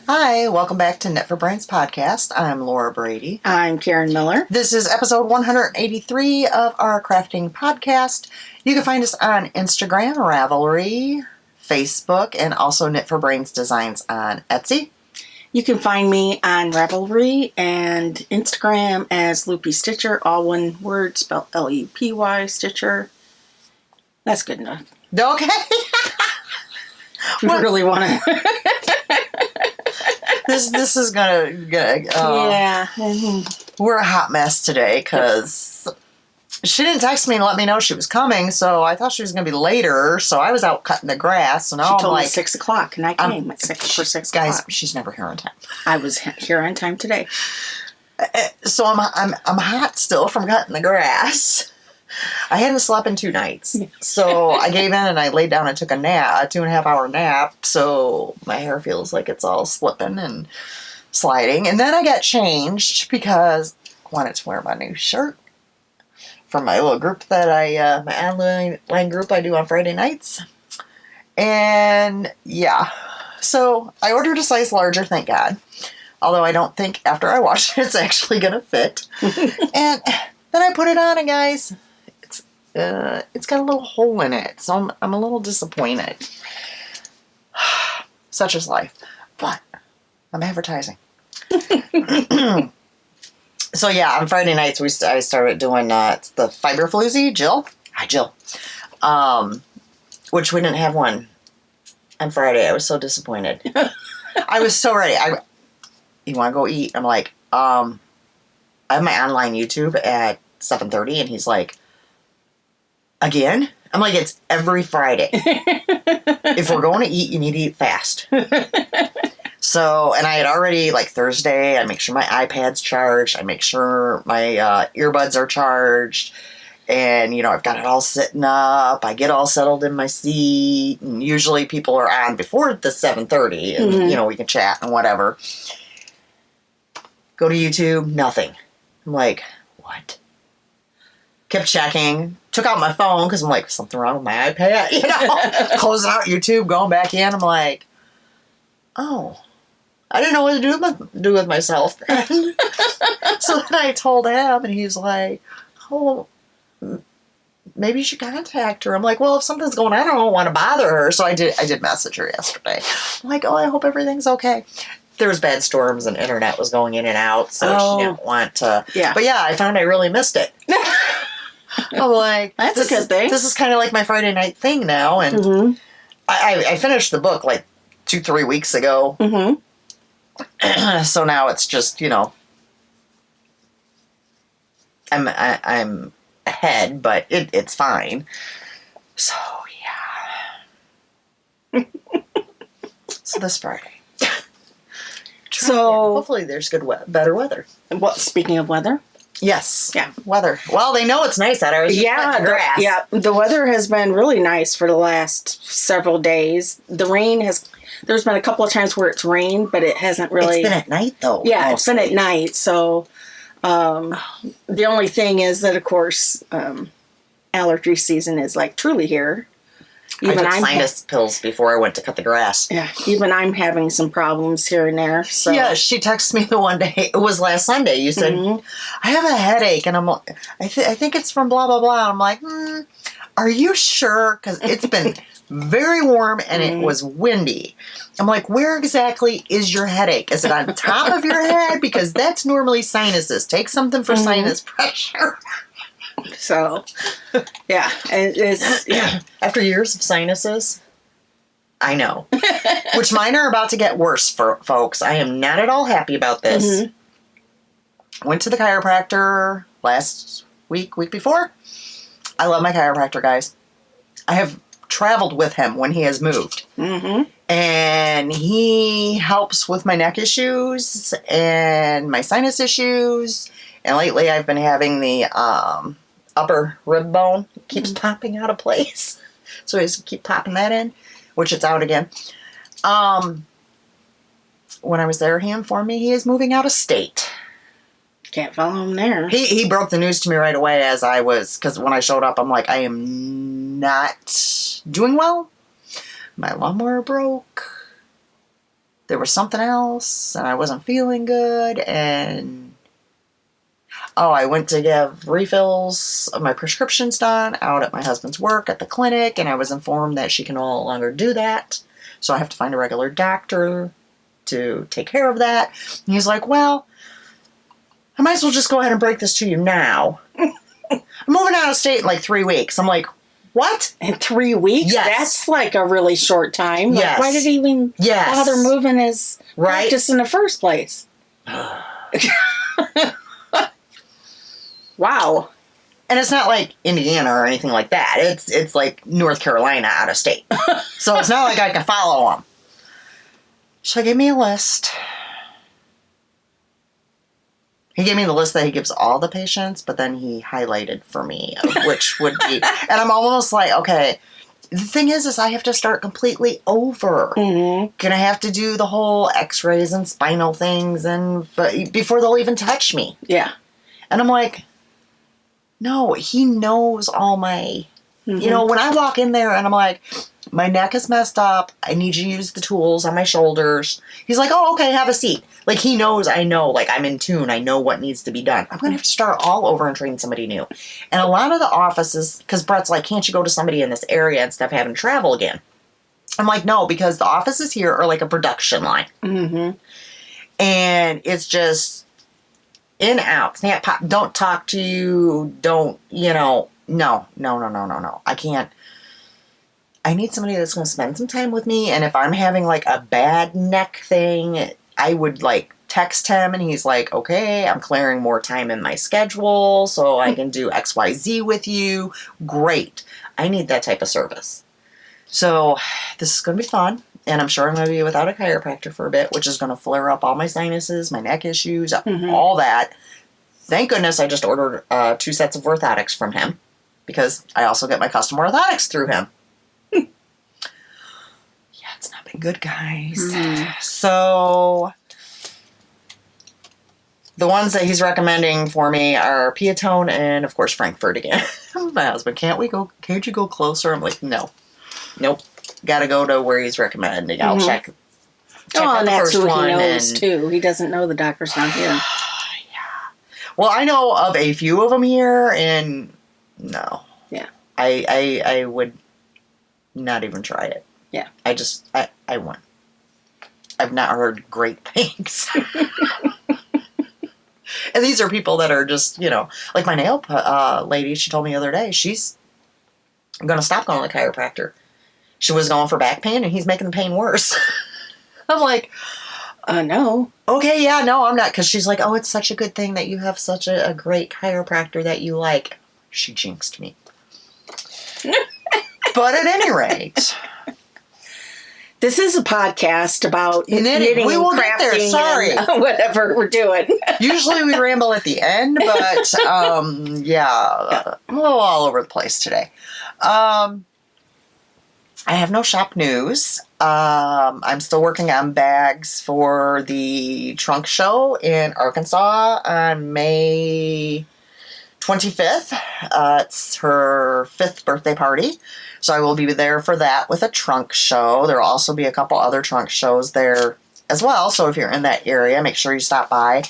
Hi, welcome back to Knit for Brains podcast. I'm Laura Brady. I'm Karen Miller. This is episode 183 of our crafting podcast. You can find us on Instagram, Ravelry, Facebook, and also Knit for Brains Designs on Etsy. You can find me on Ravelry and Instagram as Loopy Stitcher, all one word, spelled L-U-P-Y Stitcher. That's good enough. Okay. If you really want to. This is gonna Yeah. We're a hot mess today because she didn't text me and let me know she was coming, so I thought she was gonna be later. So I was out cutting the grass, so now She told I'm me 6 o'clock, and I came at 6 guys, o'clock. she's never here on time. I was here on time today. So I'm hot still from cutting the grass. I hadn't slept in 2 nights, so I gave in and I laid down and took a 2.5 hour nap. So my hair feels like it's all slipping and sliding. And then I got changed because I wanted to wear my new shirt from my little group that my online group I do on Friday nights. And yeah, so I ordered a size larger, thank God. Although I don't think after I wash it, it's actually going to fit. And then I put it on, and guys, it's got a little hole in it. So I'm a little disappointed. Such is life. But I'm advertising. So yeah, on Friday nights, I started doing the fiber floozy. Jill? Hi, Jill. Which we didn't have one on Friday. I was so disappointed. I was so ready. You want to go eat? I'm like, I have my online YouTube at 7:30, and he's like, again? I'm like, it's every Friday. If we're going to eat, you need to eat fast. So, and I had already, like Thursday, I make sure my iPad's charged. I make sure my earbuds are charged. And, I've got it all sitting up. I get all settled in my seat. And usually people are on before the 7:30. And, Mm-hmm. We can chat and whatever. Go to YouTube, nothing. I'm like, what? Kept checking. Took out my phone because I'm like, something wrong with my iPad. Closing out YouTube, going back in. I'm like, oh, I didn't know what to do with myself. So then I told him, and he's like, oh, maybe you should contact her. I'm like, well, if something's going on, I don't want to bother her. So I did message her yesterday. I'm like, oh, I hope everything's okay. There was bad storms and internet was going in and out, so she didn't want to. Yeah. But yeah, I found I really missed it. I'm like, That's a good thing. This is kind of like my Friday night thing now, and Mm-hmm. I finished the book like 2-3 weeks ago. Mm-hmm. So now it's just I'm ahead, but it's fine. So yeah. So this Friday. So hopefully there's better weather. Well, speaking of weather. Yes. Yeah. Weather. Well, they know it's nice out there. The weather has been really nice for the last several days. The rain there's been a couple of times where it's rained, but it hasn't really. It's been at night though. Yeah, mostly. it's been at night. So the only thing is that, of course, allergy season is like truly here. I took sinus pills before I went to cut the grass. Yeah, even I'm having some problems here and there. So. Yeah, she texted me the one day. It was last Sunday. You said, I have a headache, and I'm like, I think it's from blah, blah, blah. I'm like, are you sure? Because it's been very warm, and it was windy. I'm like, where exactly is your headache? Is it on top of your head? Because that's normally sinuses. Take something for sinus pressure. So, yeah, it's After years of sinuses, I know. Which mine are about to get worse, folks. I am not at all happy about this. Went to the chiropractor last week before. I love my chiropractor, guys. I have traveled with him when he has moved. And he helps with my neck issues and my sinus issues. And lately I've been having the upper rib bone. It keeps popping out of place. So I just keep popping that in, which it's out again. When I was there, he informed me he is moving out of state. Can't follow him there. He broke the news to me right away as I was, because when I showed up, I'm like, I am not doing well. My lawnmower broke. there was something else, and I wasn't feeling good, and I went to get refills of my prescriptions done out at my husband's work at the clinic, and I was informed that she can no longer do that, so I have to find a regular doctor to take care of that. And he's like, well, I might as well just go ahead and break this to you now. I'm moving out of state in like 3 weeks. I'm like, what? In 3 weeks? Yes. That's like a really short time. Like, Yes. why did he even bother moving his practice in the first place? Wow. And it's not like Indiana or anything like that. It's like North Carolina out of state. So it's not like I can follow him. So he gave me a list. He gave me the list that he gives all the patients, but then he highlighted for me which would be. And I'm almost like, okay, the thing is I have to start completely over. Mm-hmm. Gonna have to do the whole x-rays and spinal things and before they'll even touch me. Yeah. And I'm like, no, he knows all my... Mm-hmm. You know, when I walk in there and I'm like, my neck is messed up. I need you to use the tools on my shoulders. He's like, oh, okay, have a seat. Like, he knows I know, like, I'm in tune. I know what needs to be done. I'm going to have to start all over and train somebody new. And a lot of the offices, because Brett's like, can't you go to somebody in this area instead of having to travel again? I'm like, no, because the offices here are like a production line. Mm-hmm. And it's just in, out, snap, pop, don't talk to you, don't, no. I can't. I need somebody that's going to spend some time with me. And if I'm having like a bad neck thing, I would like text him and he's like, okay, I'm clearing more time in my schedule so I can do XYZ with you. Great. I need that type of service. So this is going to be fun. And I'm sure I'm going to be without a chiropractor for a bit, which is going to flare up all my sinuses, my neck issues, all that. Thank goodness I just ordered 2 sets of orthotics from him because I also get my custom orthotics through him. It's not been good, guys. So the ones that he's recommending for me are Piatone and, of course, Frankfurt again. My husband, can't you go closer? I'm like, nope. Got to go to where he's recommending. I'll check and the that's first who one. he knows, too. He doesn't know the doctor's not here. Well, I know of a few of them here, and no. Yeah. I would not even try it. Yeah. I won't. I've not heard great things. And these are people that are just, like my nail lady, she told me the other day, she's going to stop going to the chiropractor. She was going for back pain, and he's making the pain worse. I'm like, no. Okay, yeah, no, I'm not. Because she's like, oh, it's such a good thing that you have such a great chiropractor that you like. She jinxed me. But at any rate... This is a podcast about knitting we will and get there. crafting Sorry. and whatever we're doing. Usually we ramble at the end, but I'm a little all over the place today. I have no shop news. I'm still working on bags for the trunk show in Arkansas on May 25th. It's her 5th birthday party. So I will be there for that with a trunk show. There will also be a couple other trunk shows there as well. So if you're in that area, make sure you stop by.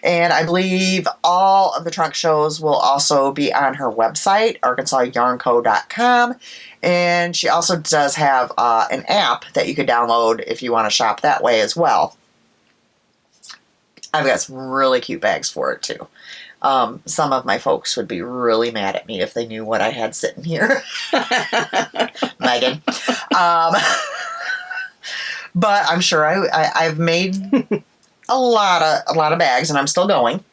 And I believe all of the trunk shows will also be on her website, arkansasyarnco.com. And she also does have an app that you could download if you want to shop that way as well. I've got some really cute bags for it too. Some of my folks would be really mad at me if they knew what I had sitting here. Megan. But I'm sure I've made a lot of bags, and I'm still going.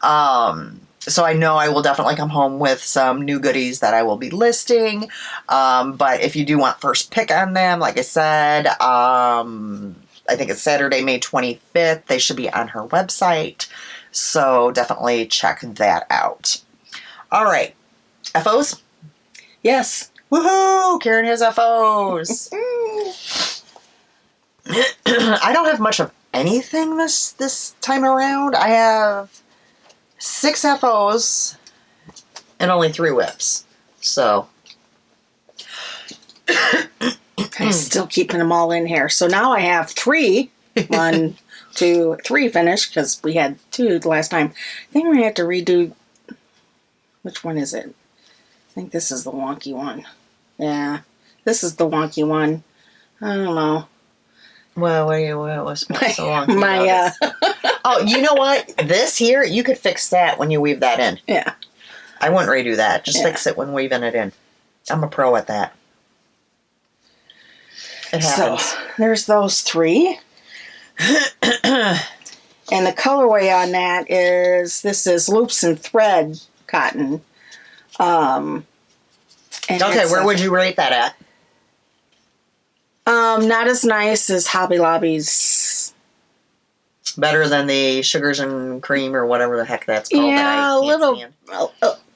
So I know I will definitely come home with some new goodies that I will be listing. But if you do want first pick on them, like I said, I think it's Saturday, May 25th. They should be on her website. So definitely check that out. All right. FOs? Yes. Woohoo! Karen has FOs. I don't have much of anything this time around. I have 6 FOs and only 3 whips. So. I'm still keeping them all in here. So now I have 3 1, 2, 3 finished because we had 2 the last time. I think we're going to have to redo. Which one is it? I think this is the wonky one. Yeah, this is the wonky one. I don't know. Well, what was so wonky My about it? Oh, you know what? This here, you could fix that when you weave that in. yeah. I wouldn't redo that. Just fix it when weaving it in. I'm a pro at that. It happens. So there's those 3. And the colorway on that this is loops and thread cotton. And Okay, where would you rate that at? Not as nice as Hobby Lobby's. Better than the sugars and cream or whatever the heck that's called. Yeah, a little,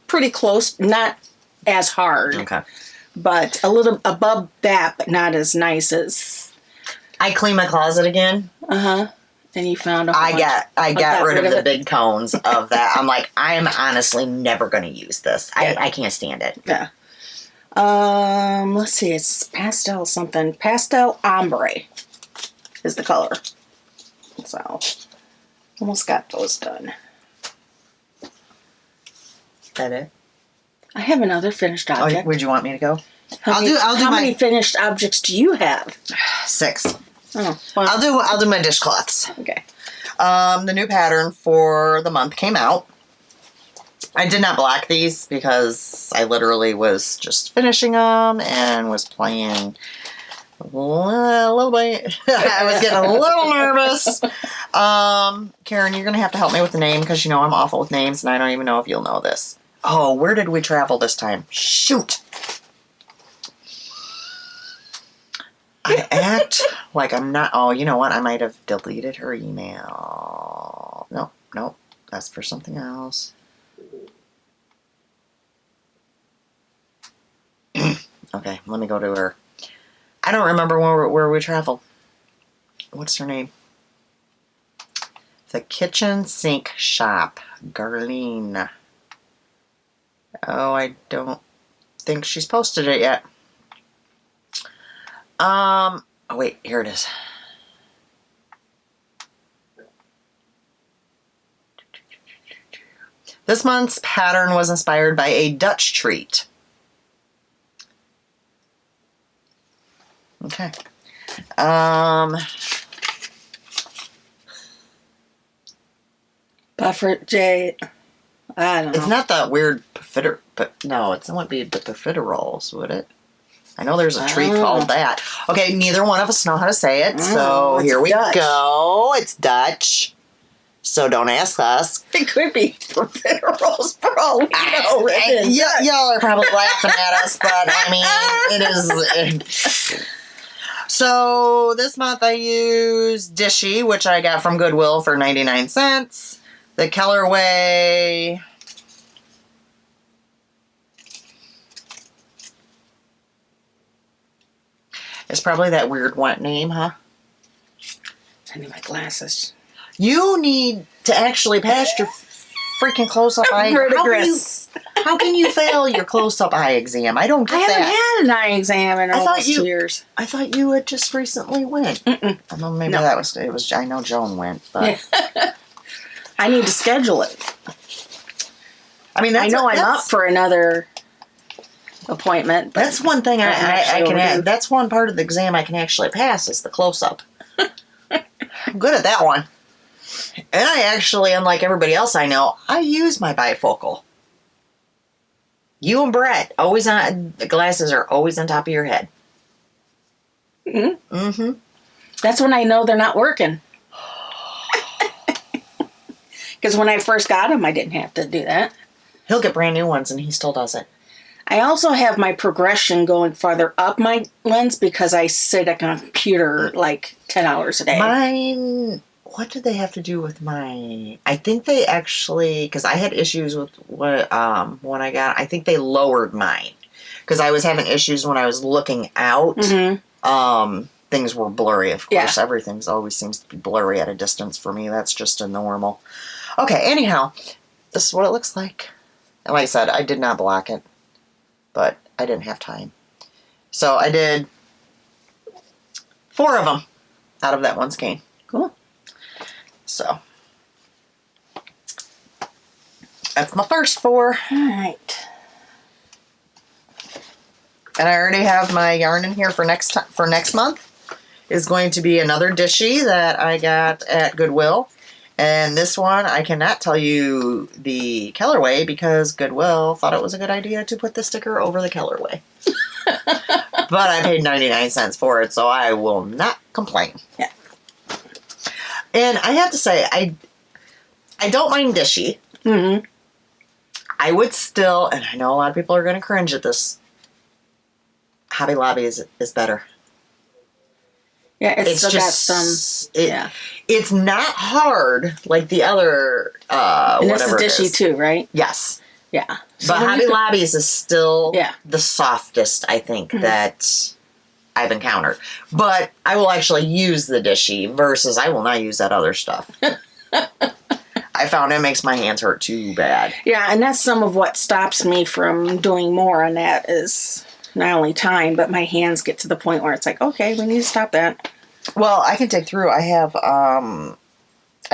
pretty close. Not as hard. Okay. But a little above that, but not as nice as. I cleaned my closet again. And you found a whole I got rid of the big cones of that. I'm like, I'm honestly never going to use this. Yeah. I can't stand it. Yeah. Let's see. It's pastel something. Pastel ombre is the color. So, almost got those done. That it? I have another finished object. Oh, would you want me to go? How many finished objects do you have? 6. Oh, well, I'll do my dishcloths. okay. The new pattern for the month came out. I did not block these because I literally was just finishing them and was playing a little bit. I was getting a little nervous. Karen, you're going to have to help me with the name because you know I'm awful with names and I don't even know if you'll know this. Oh, where did we travel this time? Shoot. I act like I'm not. Oh, you know what? I might have deleted her email. Nope. That's for something else. Okay, let me go to her. I don't remember where we traveled. What's her name? The Kitchen Sink Shop. Garlene. Oh, I don't think she's posted it yet. Oh wait, here it is. This month's pattern was inspired by a Dutch treat. Okay. Buffett J. I don't know. It's not that weird profiterole, but no, it wouldn't be the profiteroles, would it? I know there's a treat called that. Okay, neither one of us know how to say it, so here we go. It's Dutch. So don't ask us. It could be profiteroles for all we know. Y'all are probably laughing at us, but I mean, it is. So this month I used Dishy, which I got from Goodwill for 99 cents. The colorway. It's probably that weird one name, huh? I need my glasses. You need to actually pass your freaking close-up eye. How can you fail your close-up eye exam? I don't get that. I haven't had an eye exam in almost 2 years. I thought you had just recently went. I don't know, maybe that was it. Was I know Joan went, but I need to schedule it. I mean, I know I'm up for another appointment. That's one thing I can. That's one part of the exam I can actually pass is the close-up. I'm good at that one. And I actually, unlike everybody else I know, I use my bifocal. You and Brett, always on, the glasses are always on top of your head. That's when I know they're not working. Because when I first got them, I didn't have to do that. He'll get brand new ones and he still does it. I also have my progression going farther up my lens because I sit at a computer like 10 hours a day. Mine, what did they have to do with my... I think they actually... Because I had issues with what when I got... I think they lowered mine. Because I was having issues when I was looking out. Things were blurry, of course. Yeah. Everything's always seems to be blurry at a distance for me. That's just a normal. Okay, anyhow. This is what it looks like. And like I said, I did not block it. But I didn't have time. So I did 4 of them out of that one skein. Cool. So that's my first 4. All right. And I already have my yarn in here for next month. Is going to be another Dishy that I got at Goodwill. And this one, I cannot tell you the colorway because Goodwill thought it was a good idea to put the sticker over the colorway. But I paid 99 cents for it, so I will not complain. Yeah. And I have to say, I don't mind Dishy. Mm-hmm. I would still, and I know a lot of people are going to cringe at this, Hobby Lobby is better. Yeah, it's still got just some. It's not hard like the other And it's a whatever it Dishy is. too, right? Yes. Yeah. But Hobby Lobby's is still Yeah. the softest, I think, that I've encountered. But I will actually use the Dishy versus I will not use that other stuff. I found it makes my hands hurt too bad. Yeah, and that's some of what stops me from doing more on that is not only time, but my hands get to the point where it's like, okay, we need to stop that. Well, I can take through. I have, I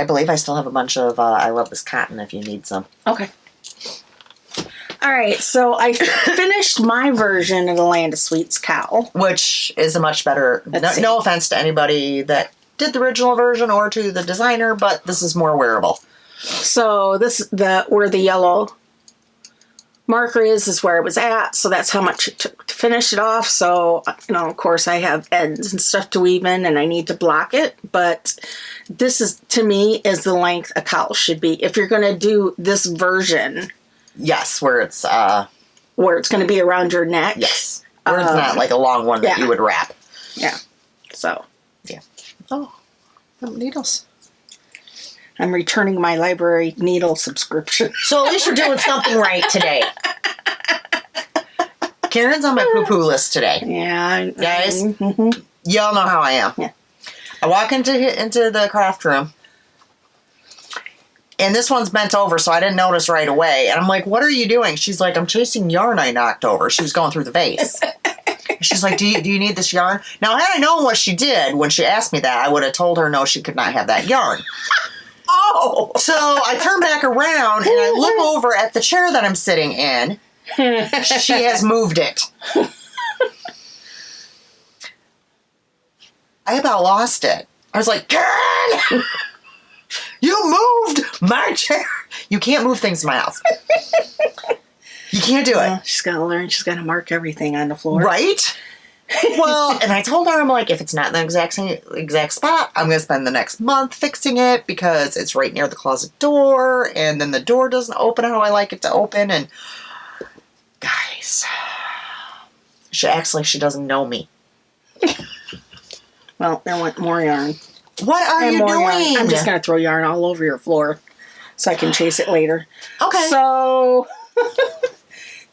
believe I still have a bunch of I Love This Cotton if you need some. Okay. All right, so I finished my version of the Land of Sweets cowl. Which is a much better, Let's see. no offense to anybody that did the original version or to the designer, but this is more wearable. So this where the yellow marker is where it was at. So that's how much it took to finish it off. So, of course I have ends and stuff to weave in and I need to block it. But this is, to me, is the length a cowl should be. If you're going to do this version. Yes, where it's Going to be around your neck. yes. Where it's not like a long one that you would wrap. Yeah. So. Yeah. Oh, needles. I'm returning my library needle subscription. So at least you're doing something right today. Karen's on my poo-poo list today. Yeah. Guys, Mm-hmm. y'all know how I am. Yeah. I walk into the craft room, and this one's bent over, so I didn't notice right away. And I'm like, what are you doing? She's like, I'm chasing yarn I knocked over. She was going through the vase. She's like, do you need this yarn? Now, had I known what she did when she asked me that, I would have told her no, she could not have that yarn. Oh! So I turn back around, and I look over at the chair that I'm sitting in. She has moved it. I about lost it. I was like, Karen! You moved my chair. You can't move things in my house. You can't do it. Well, she's got to learn. She's got to mark everything on the floor. Right? Well, and I told her, I'm like, if it's not in the exact spot, I'm going to spend the next month fixing it because it's right near the closet door, and then the door doesn't open how I like it to open, and guys, she acts like she doesn't know me. Well, there went more yarn. What are you doing? Yarn. I'm just going to throw yarn all over your floor so I can chase it later. Okay. So,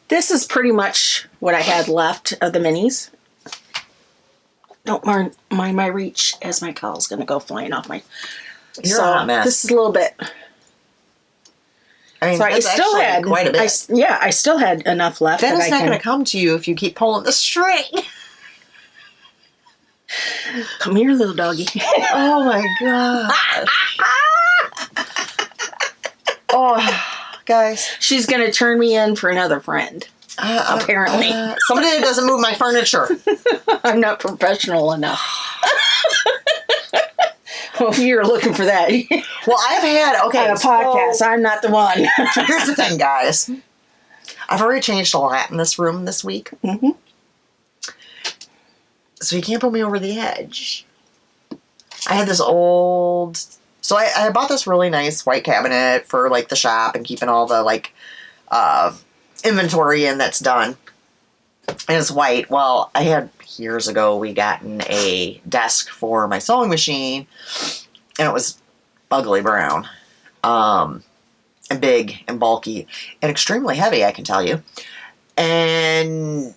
this is pretty much what I had left of the minis. Don't mind my reach as my cowl's going to go flying off my... You're a hot mess. This is a little bit... I mean, So that's I still actually had quite a bit. I still had enough left. That is I not can... going to come to you if you keep pulling the string. Come here, little doggy. Oh my god. Oh, guys. She's going to turn me in for another friend. Apparently. Somebody that doesn't move my furniture. I'm not professional enough. Well, if you're looking for that. Well, I've had, okay. On a podcast, I'm not the one. Here's the thing, guys. I've already changed a lot in this room this week. Mm-hmm. So you can't put me over the edge. I had this old... So I bought this really nice white cabinet for, like, the shop and keeping all the, like, inventory in that's done. And it's white. Well, I had... Years ago, we gotten a desk for my sewing machine, and it was ugly brown. And big and bulky and extremely heavy, I can tell you. And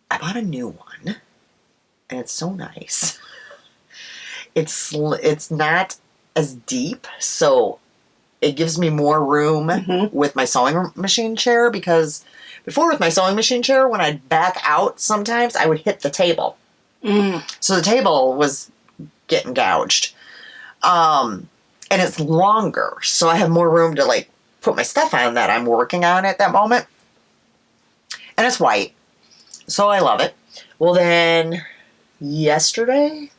I bought a new one, and it's so nice. It's not as deep, so it gives me more room with my sewing machine chair, because before with my sewing machine chair, when I'd back out sometimes, I would hit the table. So the table was getting gouged. And it's longer, so I have more room to like put my stuff on that I'm working on at that moment. And it's white, so I love it. Well, then yesterday,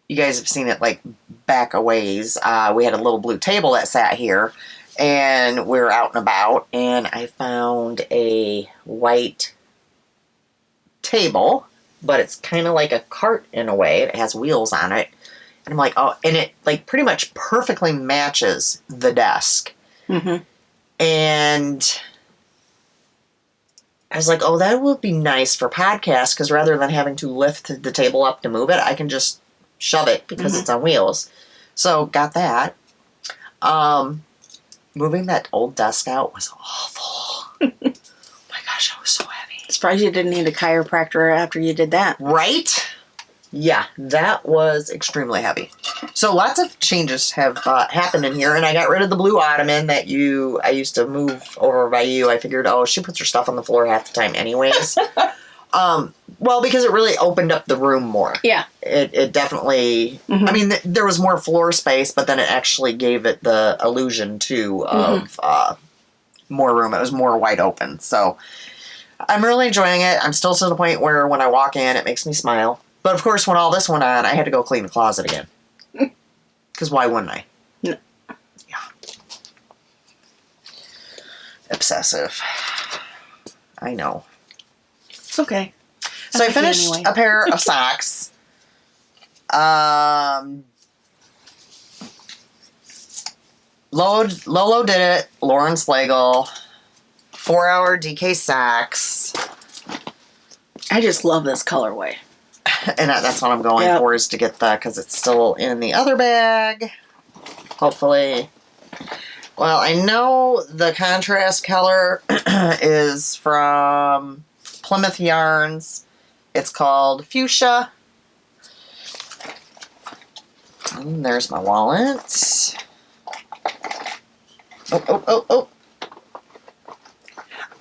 you guys have seen it like back a ways. We had a little blue table that sat here, and we were out and about, and I found a white table, but it's kind of like a cart in a way. It has wheels on it. And I'm like, oh, and it like pretty much perfectly matches the desk. Mm-hmm. And I was like, oh, that would be nice for podcasts, because rather than having to lift the table up to move it, I can just shove it because it's on wheels. So got that. Moving that old desk out was awful. Oh my gosh, I was so heavy. Surprised you didn't need a chiropractor after you did that. Right? Yeah, that was extremely heavy. So lots of changes have happened in here, and I got rid of the blue ottoman that I used to move over by you. I figured, oh, she puts her stuff on the floor half the time anyways. Well, because it really opened up the room more. Yeah. It definitely, I mean, there was more floor space, but then it actually gave it the illusion, too, of more room. It was more wide open. So I'm really enjoying it. I'm still to the point where when I walk in, it makes me smile. But, of course, when all this went on, I had to go clean the closet again. Because why wouldn't I? No. Yeah. Obsessive. I know. It's okay. So I finished a pair of socks. Lolo did it. Lauren Slagle. 4-hour DK socks. I just love this colorway. And that's what I'm going for, is to get that, because it's still in the other bag. Hopefully. Well, I know the contrast color is from Plymouth Yarns. It's called Fuchsia. And there's my wallet. Oh.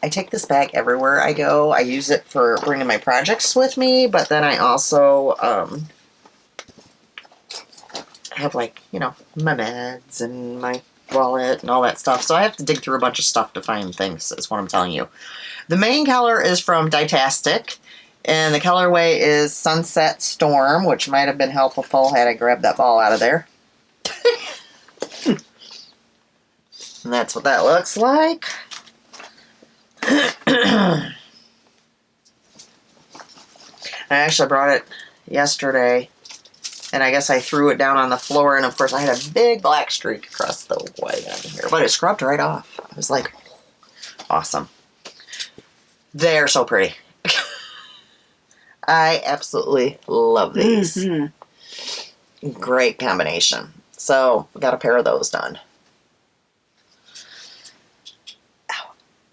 I take this bag everywhere I go. I use it for bringing my projects with me, but then I also have, like, you know, my meds and my wallet and all that stuff. So I have to dig through a bunch of stuff to find things, is what I'm telling you. The main color is from Ditastic, and the colorway is Sunset Storm, which might have been helpful had I grabbed that ball out of there. And that's what that looks like. I actually brought it yesterday, and I guess I threw it down on the floor, and of course I had a big black streak across the way on here, but it scrubbed right off. I was like, awesome. They're so pretty. I absolutely love these. Mm-hmm. Great combination. So, we got a pair of those done.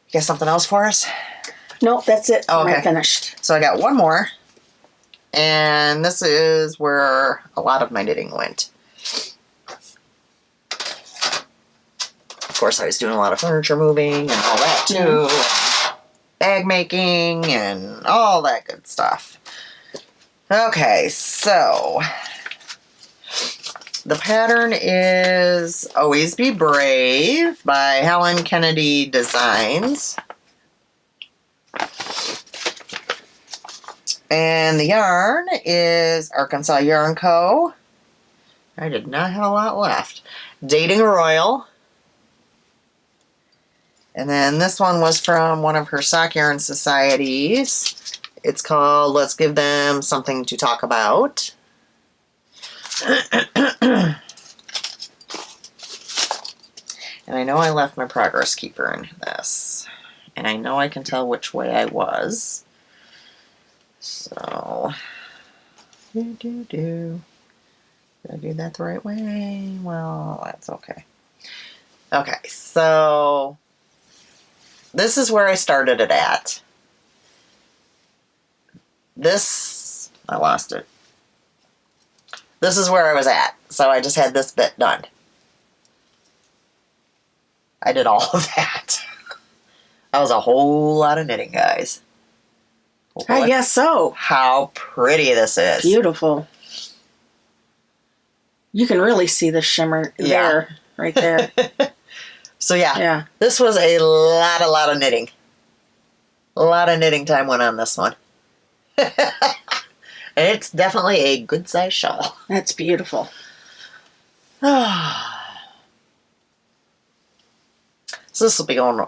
You got something else for us? Nope, that's it. Oh, okay. We're finished. So I got one more. And this is where a lot of my knitting went. Of course, I was doing a lot of furniture moving and all that too. Bag making and all that good stuff. Okay, so the pattern is Always Be Brave by Helen Kennedy Designs. And the yarn is Arkansas Yarn Co. I did not have a lot left. Dating Royal. And then this one was from one of her sock yarn societies. It's called Let's Give Them Something to Talk About. And I know I left my progress keeper in this. And I know I can tell which way I was. So, Did I do that the right way? Well, that's okay. Okay, so this is where I started it at. I lost it. This is where I was at. So I just had this bit done. I did all of that. That was a whole lot of knitting, guys. I guess so. How pretty this is. Beautiful. You can really see the shimmer there, right there. So yeah, this was a lot of knitting. A lot of knitting time went on this one. It's definitely a good size shawl. That's beautiful. So this will be going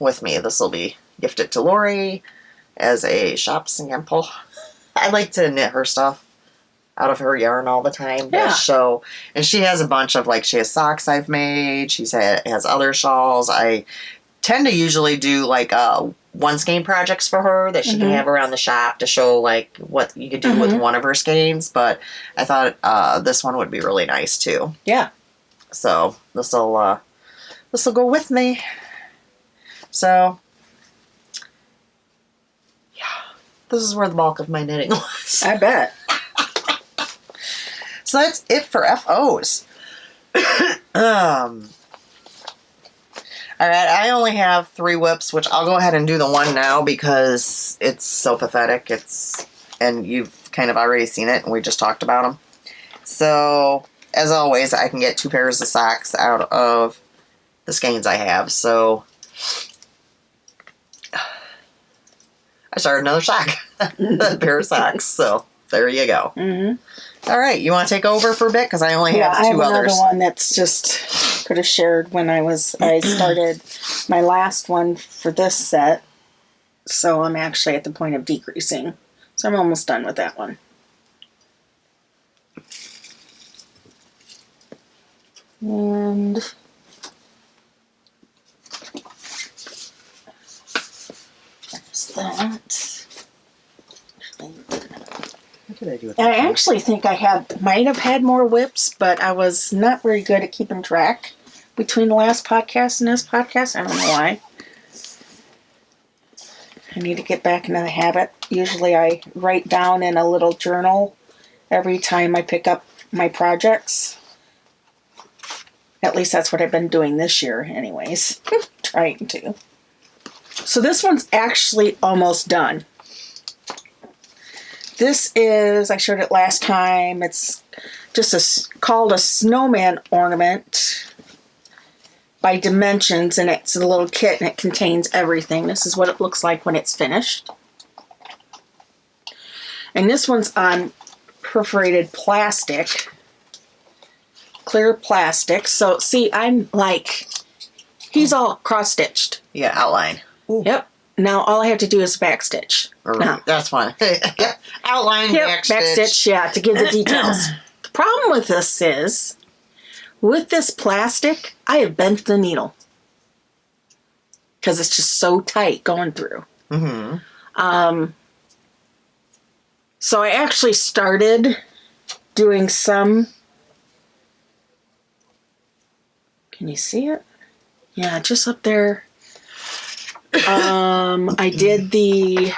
with me. This will be gifted to Lori as a shop sample. I like to knit her stuff out of her yarn all the time. Yeah. And she has a bunch of, like, she has socks I've made. She has other shawls. I tend to usually do, like, one skein projects for her that she can have around the shop to show, like, what you could do with one of her skeins. But I thought this one would be really nice, too. Yeah. So this will go with me. So, yeah. This is where the bulk of my knitting was. I bet. So that's it for FOs. All right, I only have 3 whips, which I'll go ahead and do the one now because it's so pathetic. And you've kind of already seen it, and we just talked about them. So, as always, I can get 2 pairs of socks out of the skeins I have. So, I started another sock, a pair of socks. So, there you go. All right, you want to take over for a bit? Because I only have 2 I have others. another one that's just could have shared when I started my last one for this set. So I'm actually at the point of decreasing. So I'm almost done with that one. And there's that. What did I do with And that? I actually think I might have had more whips, but I was not very good at keeping track between the last podcast and this podcast. I don't know why. I need to get back into the habit. Usually I write down in a little journal every time I pick up my projects. At least that's what I've been doing this year anyways. Trying to. So this one's actually almost done. This is, I showed it last time, it's just called a snowman ornament by Dimensions, and it's a little kit and it contains everything. This is what it looks like when it's finished. And this one's on perforated plastic, clear plastic. So see, I'm like, he's all cross-stitched. Yeah, outline. Ooh. Yep. Now all I have to do is backstitch. No. That's fine. Yep. Outline, backstitch, yeah, to give the details. The problem with this is, with this plastic, I have bent the needle. Because it's just so tight going through. So I actually started doing some... Can you see it? Yeah, just up there. I did the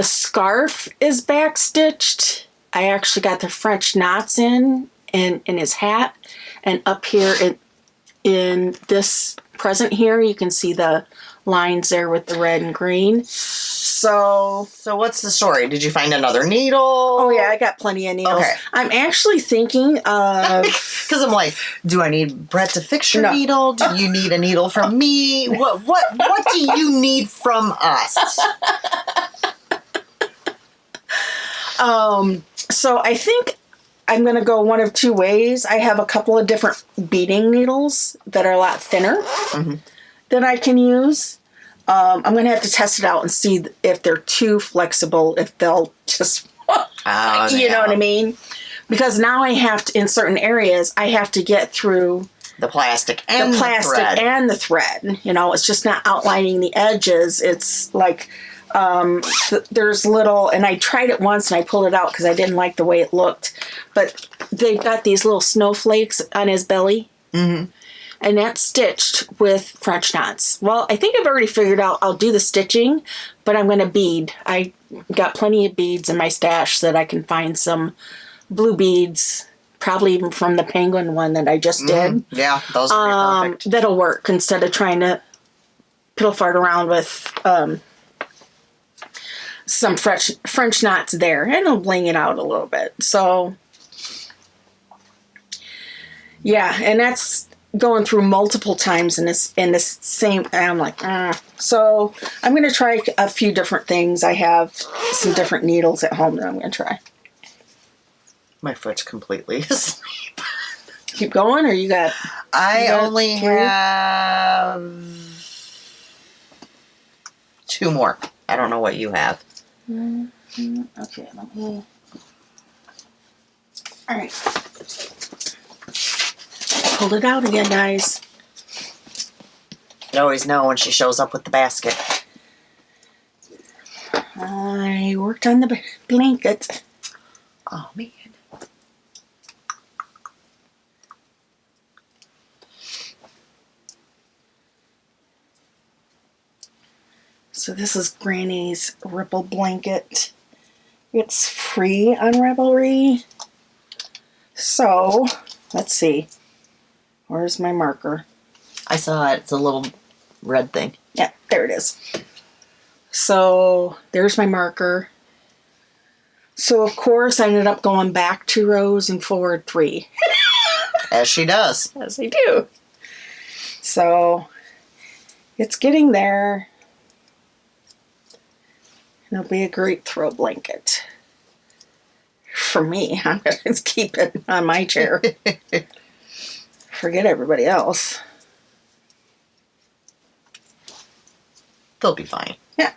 scarf is backstitched. I actually got the French knots in his hat, and up here in this present here, you can see the lines there with the red and green. So what's the story? Did you find another needle? Oh yeah, I got plenty of needles. Okay. I'm actually thinking of... Because I'm like, do I need Brett to fix your needle? Do you need a needle from me? What do you need from us? So I think I'm going to go one of 2 ways. I have a couple of different beading needles that are a lot thinner that I can use. I'm going to have to test it out and see if they're too flexible, if they'll just, you know what I mean? Because now I have to, in certain areas, I have to get through the plastic and the thread. You know, it's just not outlining the edges. It's like, there's little, and I tried it once and I pulled it out because I didn't like the way it looked. But they've got these little snowflakes on his belly. And that's stitched with French knots. Well, I think I've already figured out I'll do the stitching, but I'm going to bead. I got plenty of beads in my stash so that I can find some blue beads, probably even from the penguin one that I just did. Yeah, those would be perfect. That'll work instead of trying to piddle fart around with some French knots there. And I'll bling it out a little bit. So Yeah, and that's going through multiple times in this same. And I'm like, so I'm going to try a few different things. I have some different needles at home that I'm going to try. My foot's completely asleep. Keep going, or you got? I only have 2 more. I don't know what you have. Okay, let me. All right. Pull it out again, guys. You always know when she shows up with the basket. I worked on the blanket. Oh, man. So this is Granny's Ripple Blanket. It's free on Revelry. So, let's see. Where's my marker? I saw it. It's a little red thing. Yeah, there it is. So, there's my marker. So, of course, I ended up going back 2 rows and forward 3. As she does. As I do. So, it's getting there. It'll be a great throw blanket. For me, I'm going to keep it on my chair. Forget everybody else. They'll be fine. Yeah.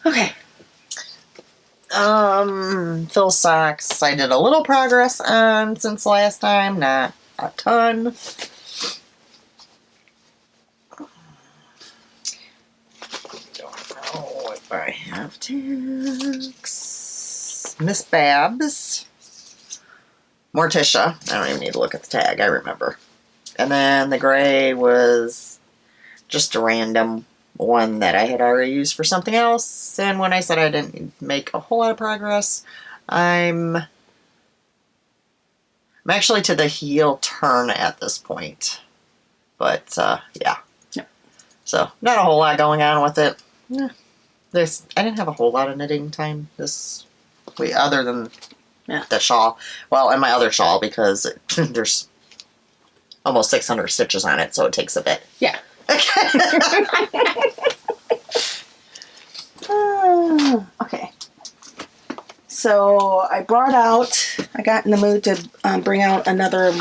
Okay. Fill socks. I did a little progress on since last time, not a ton. Don't know if I have tags. Miss Babs. Morticia. I don't even need to look at the tag. I remember. And then the gray was just a random one that I had already used for something else. And when I said I didn't make a whole lot of progress, I'm actually to the heel turn at this point. But, yeah. So, not a whole lot going on with it. Yeah. I didn't have a whole lot of knitting time this week, other than the shawl. Well, and my other shawl, because there's almost 600 stitches on it, so it takes a bit. Yeah. Okay. So I got in the mood to bring out another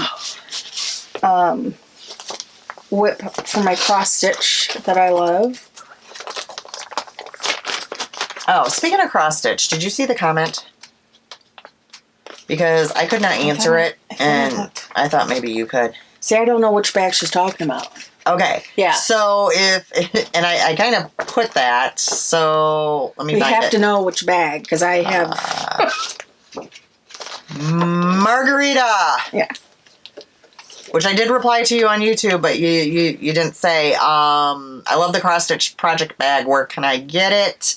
whip for my cross stitch that I love. Oh, speaking of cross stitch, did you see the comment? Because I could not answer it, and I thought maybe you could. See, I don't know which bag she's talking about. Okay. Yeah. So and I kind of put that, so let me find it. We have to know which bag, because I have... Margarita! Yeah. Which I did reply to you on YouTube, but you didn't say. I love the cross stitch project bag. Where can I get it?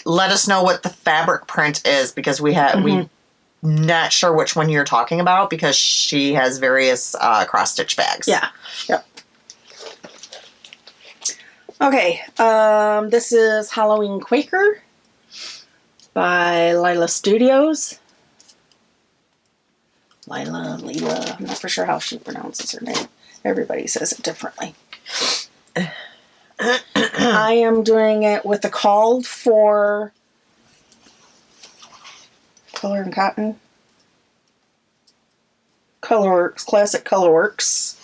Let us know what the fabric print is, because we not sure which one you're talking about, because she has various cross stitch bags. Yeah. Yep. Okay. This is Halloween Quaker by Lila Studios. Leela, I'm not for sure how she pronounces her name. Everybody says it differently. I am doing it with the called for Color and Cotton. Colorworks, classic Colorworks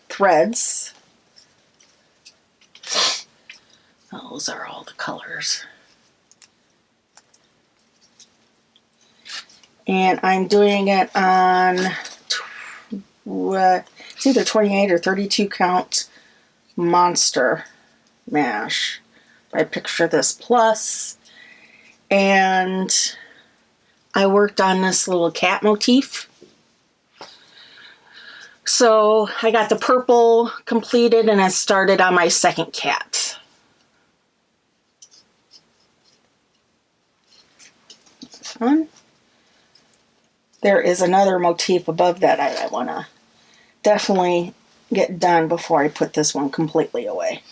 threads. Those are all the colors. And I'm doing it on it's either 28 or 32 count monster mash by Picture This Plus. And I worked on this little cat motif. So I got the purple completed, and I started on my second cat. This one. There is another motif above that I want to definitely get done before I put this one completely away.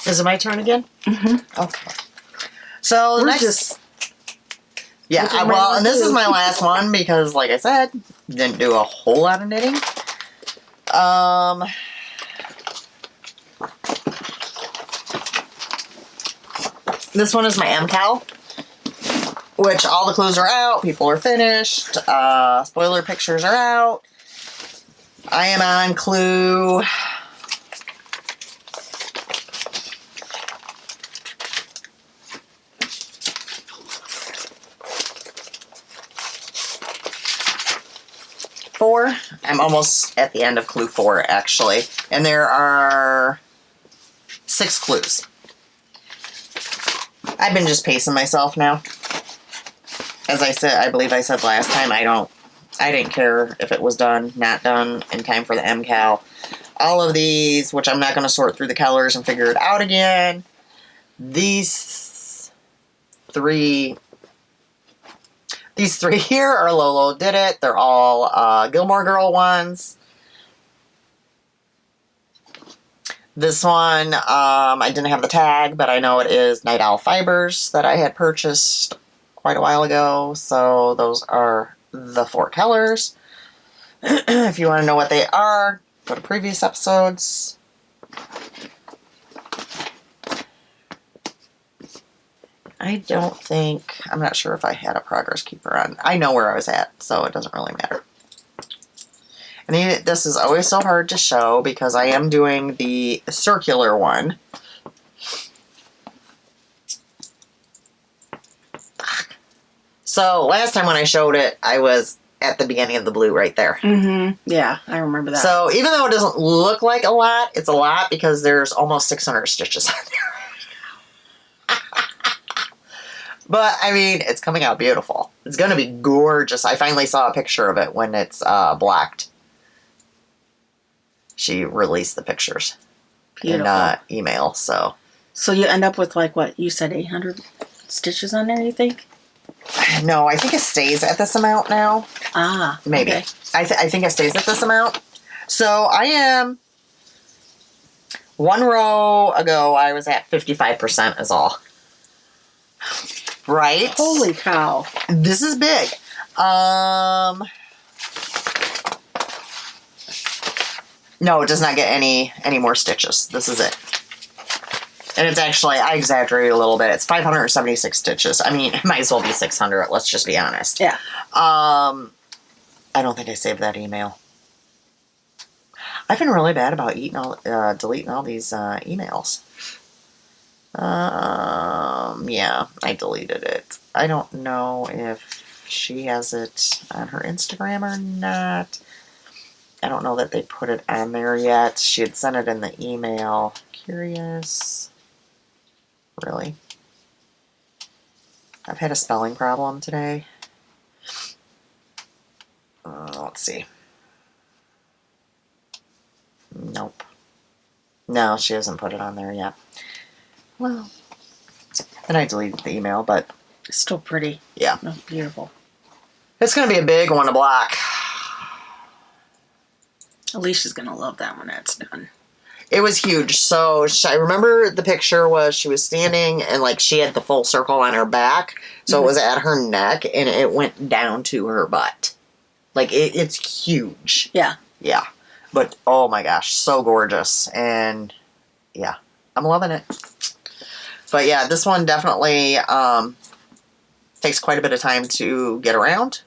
Is it my turn again? Mm-hmm. Okay. So We're next, just and this is my last one because, like I said, didn't do a whole lot of knitting. This one is my MCal, which all the clues are out. People are finished. Spoiler pictures are out. I am on clue 4. I'm almost at the end of clue 4, actually. And there are 6 clues. I've been just pacing myself now. As I said, I believe I said last time, I didn't care if it was done, not done, in time for the MCal. All of these, which I'm not going to sort through the colors and figure it out again. These three here are Lolo Did It. They're all Gilmore Girl ones. This one, I didn't have the tag, but I know it is Night Owl Fibers that I had purchased quite a while ago. So those are the 4 colors. If you want to know what they are, go to previous episodes. I'm not sure if I had a progress keeper on. I know where I was at, so it doesn't really matter. And this is always so hard to show because I am doing the circular one. So last time when I showed it, I was at the beginning of the blue right there. Mm-hmm. Yeah, I remember that. So even though it doesn't look like a lot, it's a lot because there's almost 600 stitches on there. But, I mean, it's coming out beautiful. It's going to be gorgeous. I finally saw a picture of it when it's blocked. She released the pictures in email, so. So you end up with, like, what? You said 800 stitches on there, you think? No, I think it stays at this amount now. Ah, maybe. Okay. I think it stays at this amount. So I am. One row ago, I was at 55% is all. Right? Holy cow. This is big. No, it does not get any more stitches. This is it. And it's actually, I exaggerated a little bit. It's 576 stitches. I mean, it might as well be 600. Let's just be honest. Yeah. I don't think I saved that email. I've been really bad about deleting all these emails. Yeah, I deleted it. I don't know if she has it on her Instagram or not. I don't know that they put it on there yet. She had sent it in the email. Curious. Really? I've had a spelling problem today. Let's see. Nope. No, she hasn't put it on there yet. Well, and I deleted the email, but It's still pretty. yeah. Oh, beautiful. It's going to be a big one to block. Alicia's going to love that when that's done. It was huge. So I remember the picture was she was standing and like she had the full circle on her back. So it was at her neck and it went down to her butt. Like it's huge. Yeah. Yeah. But oh my gosh, so gorgeous. And yeah, I'm loving it. But yeah, this one definitely takes quite a bit of time to get around.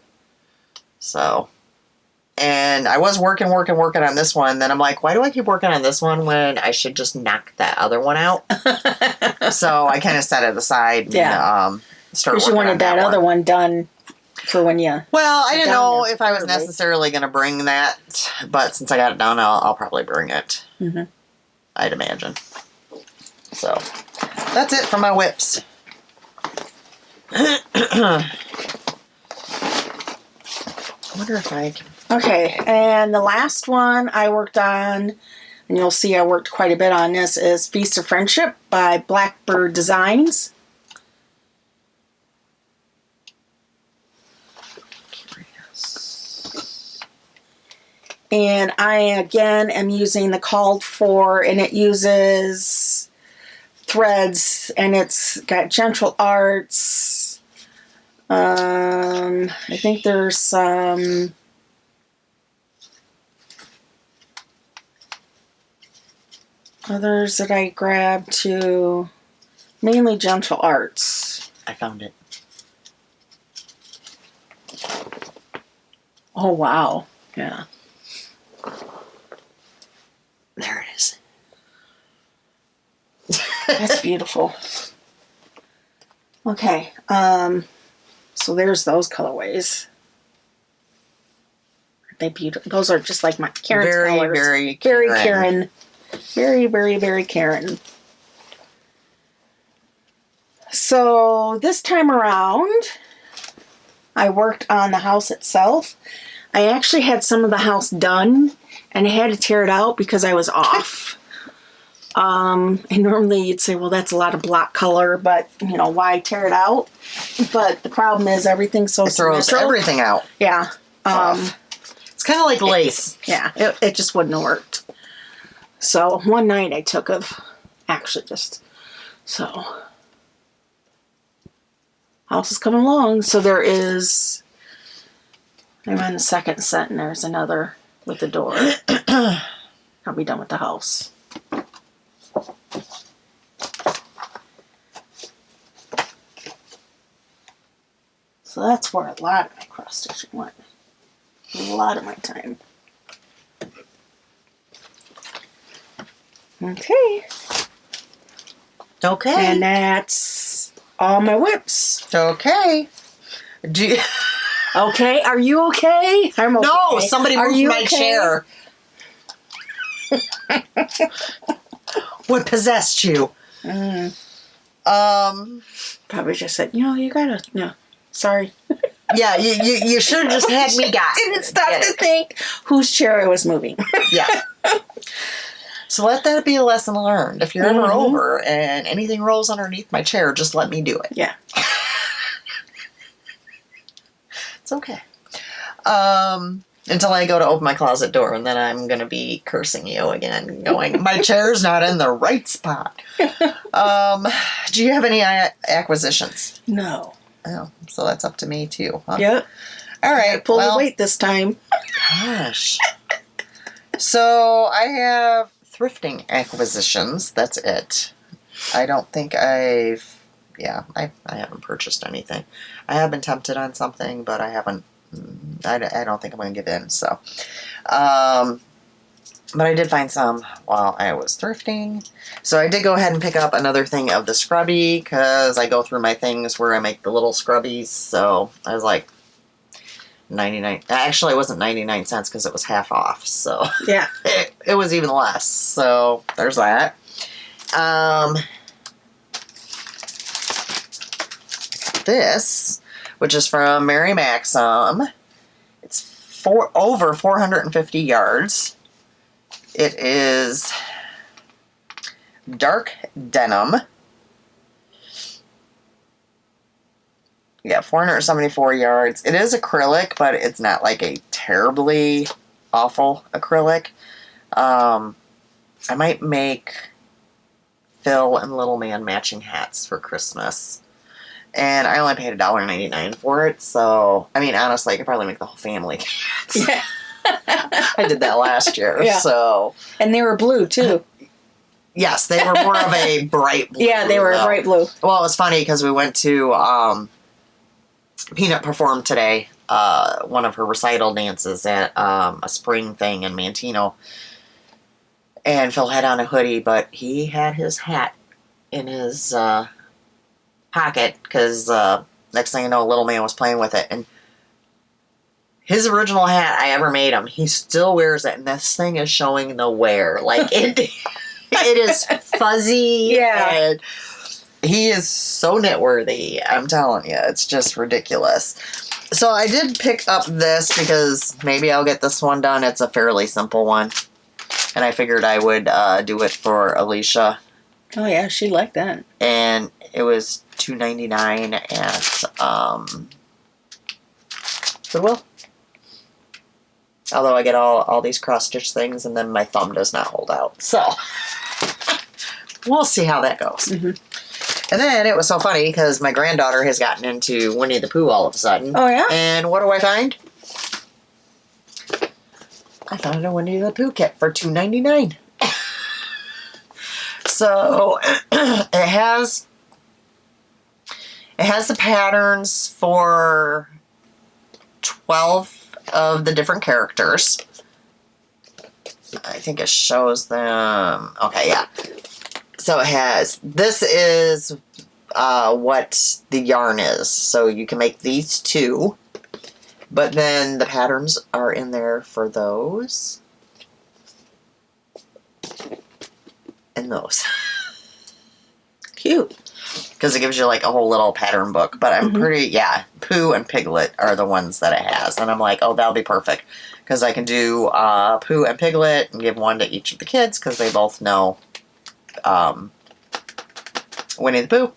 So, and I was working on this one. Then I'm like, why do I keep working on this one when I should just knock that other one out? So I kind of set it aside. Yeah. And, started Because you working wanted on that other one done for when you... Well, I didn't down know there, if I was probably. necessarily going to bring that, but since I got it done, I'll probably bring it. Mm-hmm. I'd imagine. So, that's it for my whips. I wonder if I can... Okay, and the last one I worked on, and you'll see I worked quite a bit on this, is Feast of Friendship by Blackbird Designs. And I, again, am using the called for, and it uses threads, and it's got Gentle Arts. I think there's some others that I grabbed too. Mainly Gentle Arts. I found it. Oh, wow. Yeah. There it is. That's beautiful. Okay. So there's those colorways. Aren't they beautiful? Those are just like my Karen's Very, colors. very Very Karen. Karen. Very, very, very Karen. So this time around, I worked on the house itself. I actually had some of the house done, and I had to tear it out because I was off. And normally you'd say, well, that's a lot of block color, but, you know, why tear it out? But the problem is everything's so It throws symmetrical. everything out. Yeah. It's kind of like lace. Yeah, it just wouldn't have worked. So one night I took of, actually just, so. House is coming along. So there is, I'm on the second set and there's another with the door. I'll be done with the house. So that's where a lot of my cross stitching went. A lot of my time. Okay. Okay. And that's all my whips. Okay. Do you... Okay, are you okay? I'm okay. No, somebody Are moved you my okay? chair. What possessed you? Probably just said, you know, you gotta, no, sorry. Yeah, you should have just had me guide. Didn't stop to think whose chair I was moving. Yeah. So let that be a lesson learned. If you're ever over and anything rolls underneath my chair, just let me do it. Yeah. It's okay. Until I go to open my closet door, and then I'm going to be cursing you again, going, my chair's not in the right spot. Do you have any acquisitions? No. Oh, so that's up to me too, huh? Yep. All right. Pull the weight this time. Gosh. So I have thrifting acquisitions. That's it. I don't think I haven't purchased anything. I have been tempted on something, but I haven't. I don't think I'm going to give in. So, but I did find some while I was thrifting. So I did go ahead and pick up another thing of the scrubby because I go through my things where I make the little scrubbies. So I was like 99. Actually, it wasn't 99 cents because it was half off. So Yeah. it was even less. So there's that. This, which is from Mary Maxim. It's over 450 yards. It is dark denim. Yeah, 474 yards. It is acrylic, but it's not like a terribly awful acrylic. I might make Phil and Little Man matching hats for Christmas. And I only paid $1.99 for it, so, I mean, honestly, I could probably make the whole family hats. Yeah. I did that last year, Yeah. so. And they were blue, too. Yes, they were more of a bright blue. Yeah, they were though. bright blue. Well, it was funny because we went to Peanut performed today, one of her recital dances at a spring thing in Mantino. And Phil had on a hoodie, but he had his hat in his pocket because next thing you know, Little Man was playing with it. And his original hat I ever made him, he still wears it, and this thing is showing the wear. Like, it is fuzzy. Yeah. And he is so knit-worthy. I'm telling you, it's just ridiculous. So I did pick up this because maybe I'll get this one done. It's a fairly simple one. And I figured I would do it for Alisha. Oh, yeah, she liked that. And it was $2.99 at Goodwill. Although I get all these cross-stitch things, and then my thumb does not hold out. So, we'll see how that goes. And then it was so funny because my granddaughter has gotten into Winnie the Pooh all of a sudden. Oh, yeah? And what do I find? I found a Winnie the Pooh kit for $2.99. So it has the patterns for 12 of the different characters. I think it shows them. Okay, yeah. So it has, this is what the yarn is. So you can make these two, but then the patterns are in there for those and those. Cute. Because it gives you like a whole little pattern book. But I'm pretty, yeah, Pooh and Piglet are the ones that it has. And I'm like, oh, that'll be perfect. Because I can do Pooh and Piglet and give one to each of the kids because they both know Winnie the Pooh.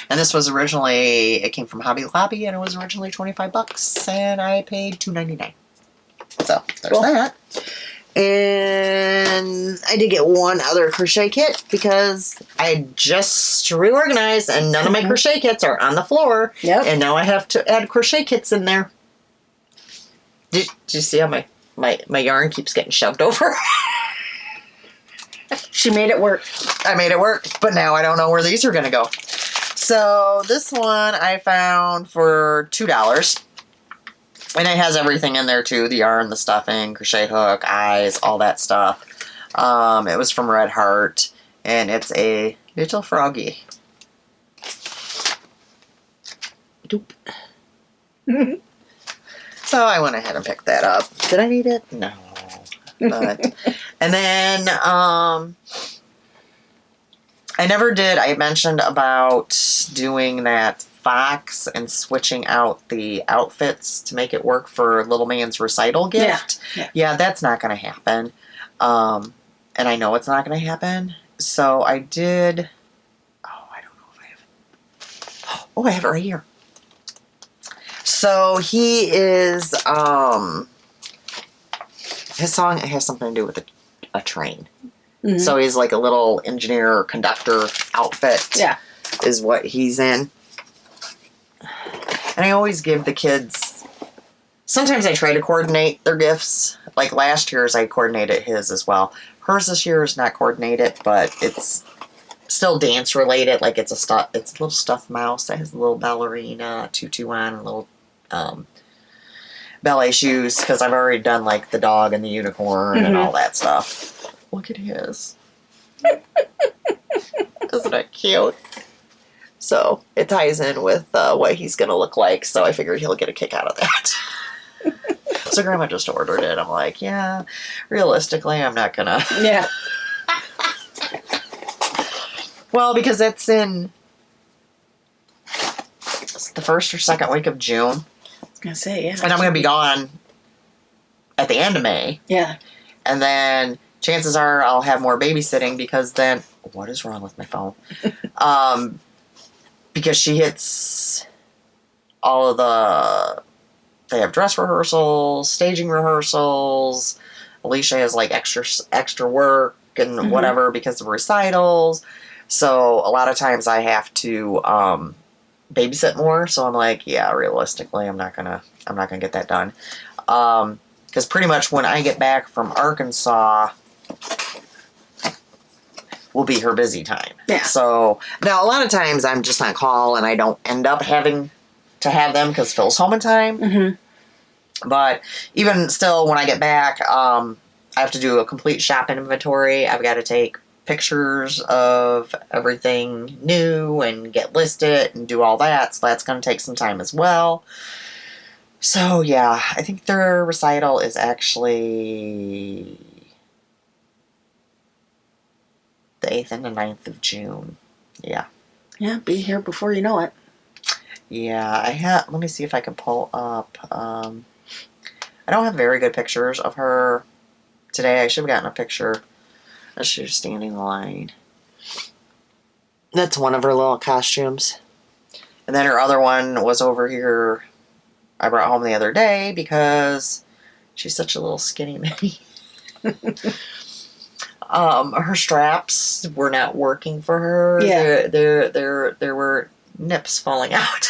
And this was originally, it came from Hobby Lobby and it was originally $25 and I paid $2.99. So there's that. And I did get one other crochet kit because I just reorganized and none of my crochet kits are on the floor. Yep. And now I have to add crochet kits in there. Did you see how my yarn keeps getting shoved over? She made it work. I made it work, but now I don't know where these are going to go. So this one I found for $2. And it has everything in there too. The yarn, the stuffing, crochet hook, eyes, all that stuff. It was from Red Heart. And it's a little froggy. Doop. So I went ahead and picked that up. Did I need it? No. But, and then I never did. I mentioned about doing that fox and switching out the outfits to make it work for Little Man's recital gift. Yeah, that's not going to happen. And I know it's not going to happen. So I did. Oh, I don't know if I have it. Oh, I have it right here. So he is. His song has something to do with a train. So he's like a little engineer conductor outfit. Yeah, is what he's in. And I always give the kids, sometimes I try to coordinate their gifts. Like last year's, I coordinated his as well. Hers this year is not coordinated, but it's still dance related. Like it's a little stuffed mouse that has a little ballerina tutu on, and a little ballet shoes. Because I've already done like the dog and the unicorn and all that stuff. Look at his. Isn't that cute? So it ties in with what he's going to look like. So I figured he'll get a kick out of that. So Grandma just ordered it. I'm like, yeah, realistically, I'm not going to. Yeah. Well, because it's the first or second week of June. I was going to say, yeah. And I'm going to be gone at the end of May. Yeah. And then chances are I'll have more babysitting because then, what is wrong with my phone? Because she hits all of they have dress rehearsals, staging rehearsals. Alisha has like extra work and whatever because of recitals. So a lot of times I have to babysit more. So I'm like, yeah, realistically, I'm not gonna get that done. Because pretty much when I get back from Arkansas will be her busy time. Yeah. So now a lot of times I'm just on call and I don't end up having to have them because Phil's home in time. But even still, when I get back, I have to do a complete shopping inventory. I've got to take pictures of everything new and get listed and do all that. So that's going to take some time as well. So yeah, I think their recital is actually the 8th and the 9th of June. Yeah. Yeah, be here before you know it. Yeah, let me see if I can pull up. I don't have very good pictures of her today. I should have gotten a picture as she was standing in line. That's one of her little costumes. And then her other one was over here. I brought home the other day because she's such a little skinny mini. her straps were not working for her. Yeah. There were nips falling out.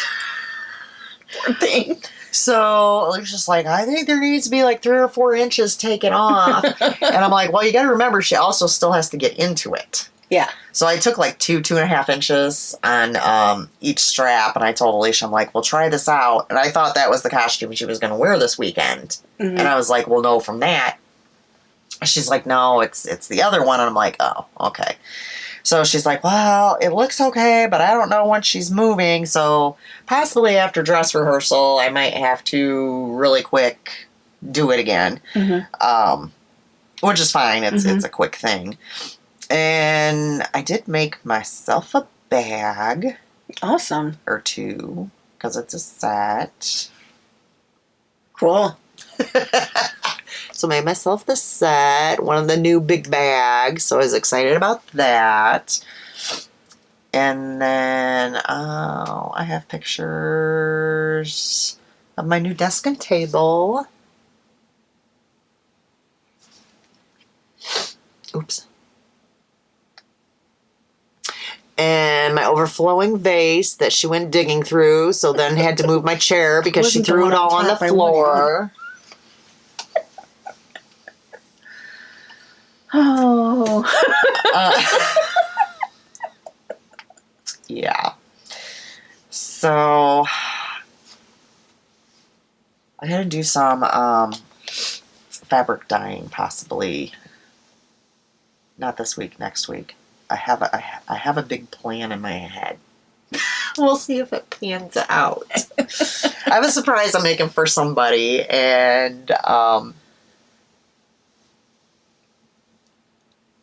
Poor thing. So it was just like, I think there needs to be like 3 or 4 inches taken off. And I'm like, well, you got to remember, she also still has to get into it. Yeah. So I took like 2.5 inches on each strap, and I told Alisha, I'm like, well, try this out. And I thought that was the costume she was going to wear this weekend. Mm-hmm. And I was like, well, no, from that. She's like, no, it's the other one. And I'm like, oh, okay. So she's like, well, it looks okay, but I don't know when she's moving. So possibly after dress rehearsal, I might have to really quick do it again. Mm-hmm. Which is fine. It's a quick thing. And I did make myself a bag. Awesome. Or 2, because it's a set. Cool. So I made myself the set, one of the new big bags. So I was excited about that. And then I have pictures of my new desk and table. Oops. And my overflowing vase that she went digging through, so then had to move my chair because she threw it all on the floor. Oh. Yeah. So I gotta do some fabric dyeing, possibly. Not this week, next week. I have a big plan in my head. We'll see if it pans out. I have a surprise I'm making for somebody, and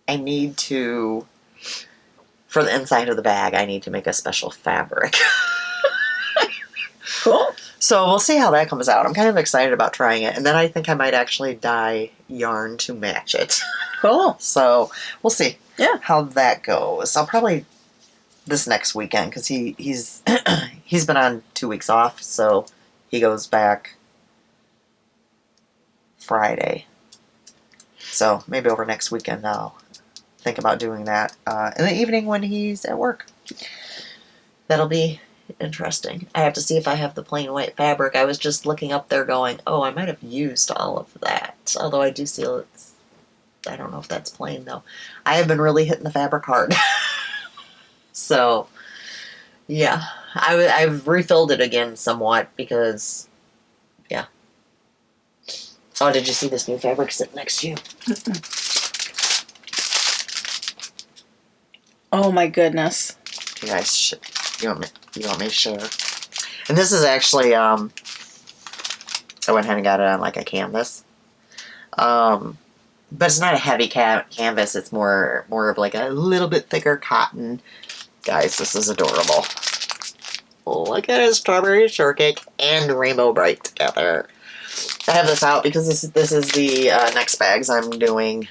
I need to, for the inside of the bag, I need to make a special fabric. Cool. So we'll see how that comes out. I'm kind of excited about trying it. And then I think I might actually dye yarn to match it. Cool. So we'll see how that goes. I'll probably this next weekend, because he's he's been on 2 weeks off. So he goes back Friday. So maybe over next weekend I'll think about doing that in the evening when he's at work. That'll be interesting. I have to see if I have the plain white fabric. I was just looking up there going, oh, I might have used all of that. Although I do see it's, I don't know if that's plain though. I have been really hitting the fabric hard. So, yeah. I've refilled it again somewhat because, yeah. Oh, did you see this new fabric sitting next to you? Oh my goodness. You guys, you want me to share? And this is actually, I went ahead and got it on like a canvas. But it's not a heavy canvas. It's more of like a little bit thicker cotton. Guys, this is adorable. Look at it, strawberry shortcake and rainbow bright together. I have this out because this is the next bags I'm doing.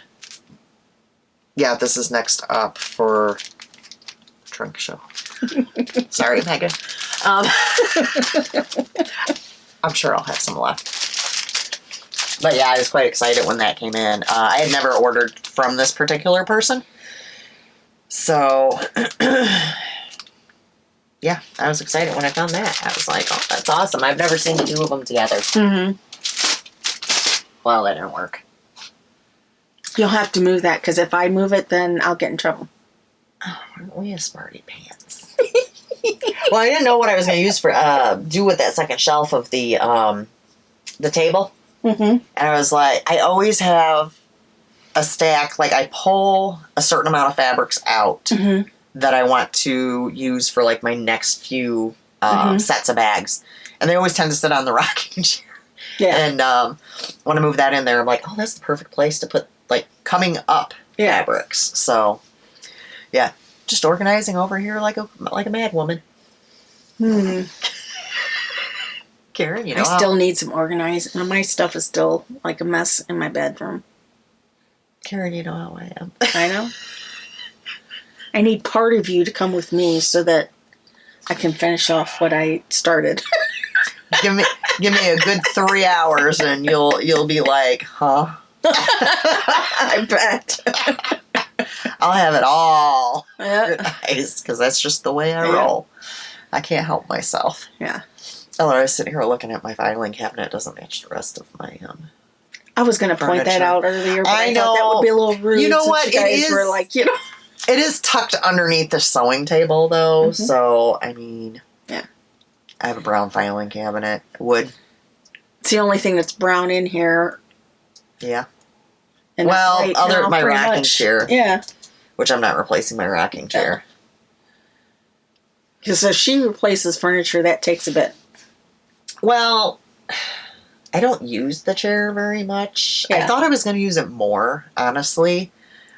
Yeah, this is next up for trunk show. Sorry, Megan. I'm sure I'll have some left. But yeah, I was quite excited when that came in. I had never ordered from this particular person. So, yeah, I was excited when I found that. I was like, oh, that's awesome. I've never seen the 2 of them together. Mm-hmm. Well, that didn't work. You'll have to move that, because if I move it, then I'll get in trouble. Oh, aren't we a smarty pants? Well, I didn't know what I was going to use for do with that second shelf of the table. Mm-hmm. And I was like, I always have a stack, like I pull a certain amount of fabrics out that I want to use for like my next few sets of bags. And they always tend to sit on the rocking chair. Yeah. And when I move that in there, I'm like, oh, that's the perfect place to put like coming up fabrics. So, yeah, just organizing over here like a mad woman. Karen, you know, I still need some organizing. My stuff is still like a mess in my bedroom. Karen, you know how I am. I know. I need part of you to come with me so that I can finish off what I started. Give me a good 3 hours and you'll be like, huh? I bet. I'll have it all Yeah. organized because that's just the way I roll. I can't help myself. Yeah. Although I was sitting here looking at my filing cabinet, it doesn't match the rest of my I was going to point that furniture. out earlier, but I know. thought that would be a little rude. You know since what? You guys It is. were like, It is tucked underneath the sewing table, though. Mhm. So I mean, yeah, I have a brown filing cabinet. Wood. it's the only thing that's brown in here. Yeah. And Well, right other now, my pretty rocking much. chair. Yeah. Which I'm not replacing my rocking chair. Because if she replaces furniture, that takes a bit. Well, I don't use the chair very much. Yeah. I thought I was going to use it more, honestly.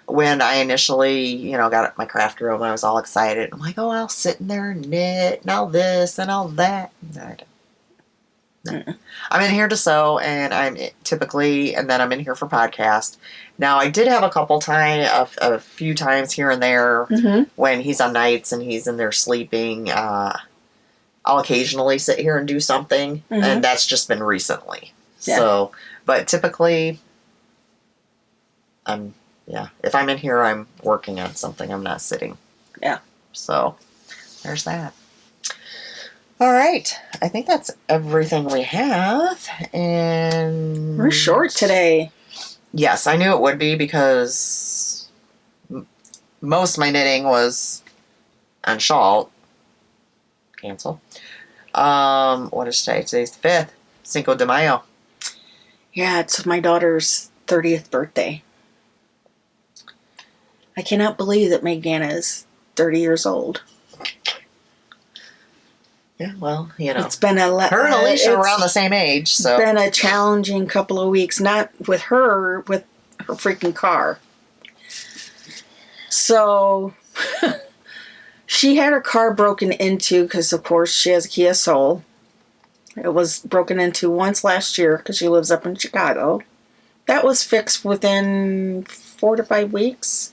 When I initially, got my craft room, I was all excited. I'm like, oh, I'll sit in there and knit and all this and all that. No, I don't. No. I'm in here to sew, and I'm in here for podcast. Now, I did have a few times here and there when he's on nights and he's in there sleeping. I'll occasionally sit here and do something, and that's just been recently. Yeah. So, but typically, if I'm in here, I'm working on something. I'm not sitting. Yeah. So, there's that. All right. I think that's everything we have. And We're short today. Yes, I knew it would be because most of my knitting was on shawl. Cancel. What is today? Today's the 5th. Cinco de Mayo. Yeah, it's my daughter's 30th birthday. I cannot believe that Meganna is 30 years old. Yeah, well, It's been her and Alisha are around the same age, so. It's been a challenging couple of weeks, not with her, with her freaking car. So, she had her car broken into, because of course she has a Kia Soul. It was broken into once last year, because she lives up in Chicago. That was fixed within 4 to 5 weeks.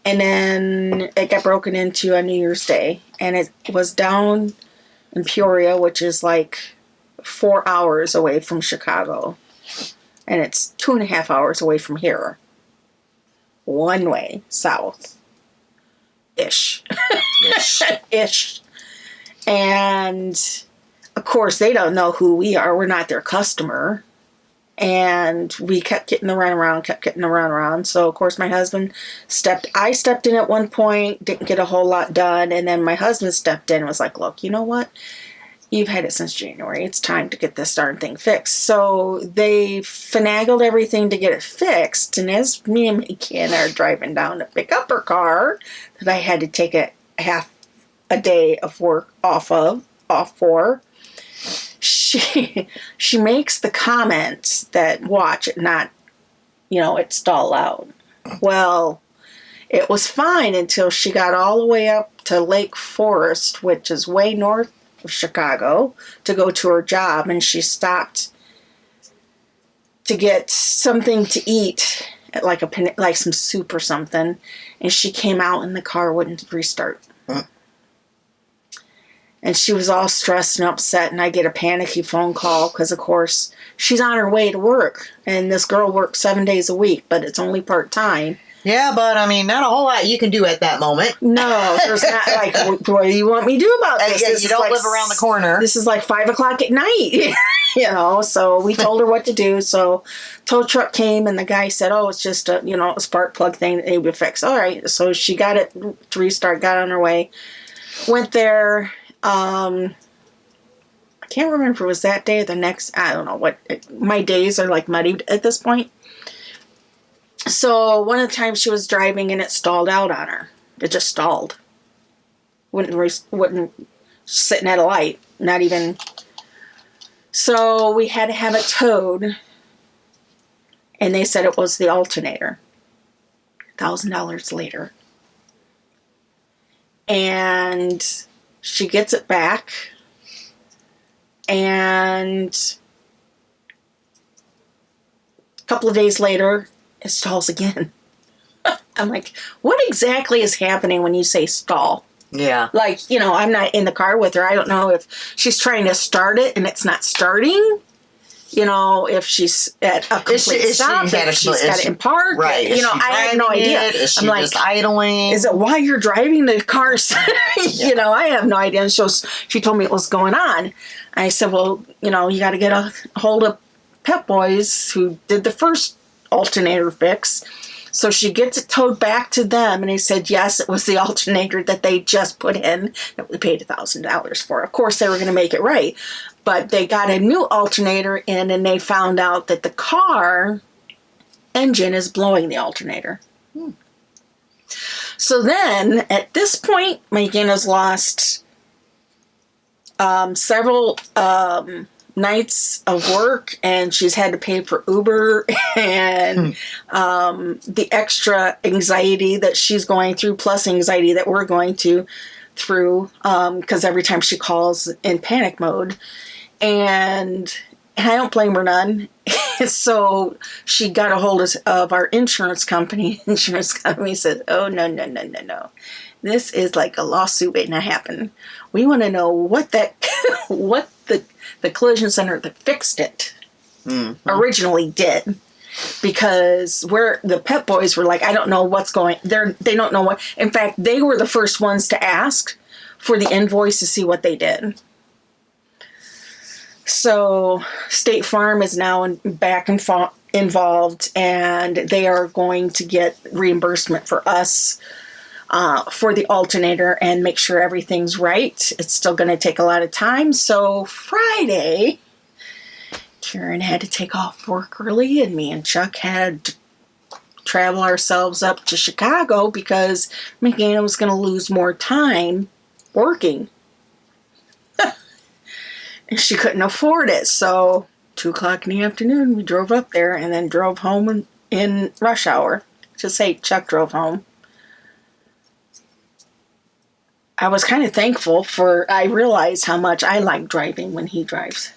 And then it got broken into on New Year's Day. And it was down in Peoria, which is like 4 hours away from Chicago. And it's 2.5 hours away from here. One way, south. Ish. Ish. And, of course, they don't know who we are. We're not their customer. And we kept getting the runaround. So, of course, my husband I stepped in at one point, didn't get a whole lot done. And then my husband stepped in and was like, look, you know what? You've had it since January. It's time to get this darn thing fixed. So they finagled everything to get it fixed. And as me and McKenna are driving down to pick up her car, that I had to take a half a day of work off for, she makes the comment that, watch it not, it stall out. Well, it was fine until she got all the way up to Lake Forest, which is way north of Chicago, to go to her job, and she stopped to get something to eat, like some soup or something, and she came out and the car wouldn't restart. And she was all stressed and upset, and I get a panicky phone call because, of course, she's on her way to work. And this girl works 7 days a week, but it's only part-time. Yeah, but, not a whole lot you can do at that moment. No, there's not, what do you want me to do about this? You don't live around the corner. This is like 5 o'clock at night, so we told her what to do. So tow truck came, and the guy said, oh, it's just a spark plug thing that they would fix. All right, so she got it to restart, got on her way, went there. I can't remember if it was that day or the next. I don't know what. My days are like muddied at this point. So one of the times she was driving and it stalled out on her. It just stalled. Wouldn't sitting at a light. Not even. So we had to have it towed. And they said it was the alternator. $1,000 later. And she gets it back, and a couple of days later, it stalls again. I'm like, what exactly is happening when you say stall? Yeah. I'm not in the car with her. I don't know if she's trying to start it and it's not starting. if she's at a complete stop, if she's got it in park. Right. I have no idea. Is she just idling? Is it while you're driving the car? I have no idea. And she told me what was going on. I said, well, you got to get a hold of Pep Boys who did the first alternator fix. So she gets it towed back to them, and they said, yes, it was the alternator that they just put in that we paid $1,000 for. Of course, they were going to make it right. But they got a new alternator in, and they found out that the car engine is blowing the alternator. So then, at this point, Megan has lost several nights of work, and she's had to pay for Uber and the extra anxiety that she's going through, plus anxiety that we're going through, because every time she calls in panic mode, and I don't blame her none. So she got a hold of our insurance company. Insurance company said, oh, no. This is like a lawsuit waiting to happen. We want to know what the collision center that fixed it originally did, because the Pep Boys were like, I don't know what's going. They don't know what. In fact, they were the first ones to ask for the invoice to see what they did. So State Farm is now back involved, and they are going to get reimbursement for us for the alternator and make sure everything's right. It's still going to take a lot of time. So Friday, Karen had to take off work early, and me and Chuck had to travel ourselves up to Chicago because McGann was going to lose more time working. And she couldn't afford it. So 2:00 in the afternoon, we drove up there and then drove home in rush hour. Just say Chuck drove home. I was kind of thankful I realized how much I like driving when he drives.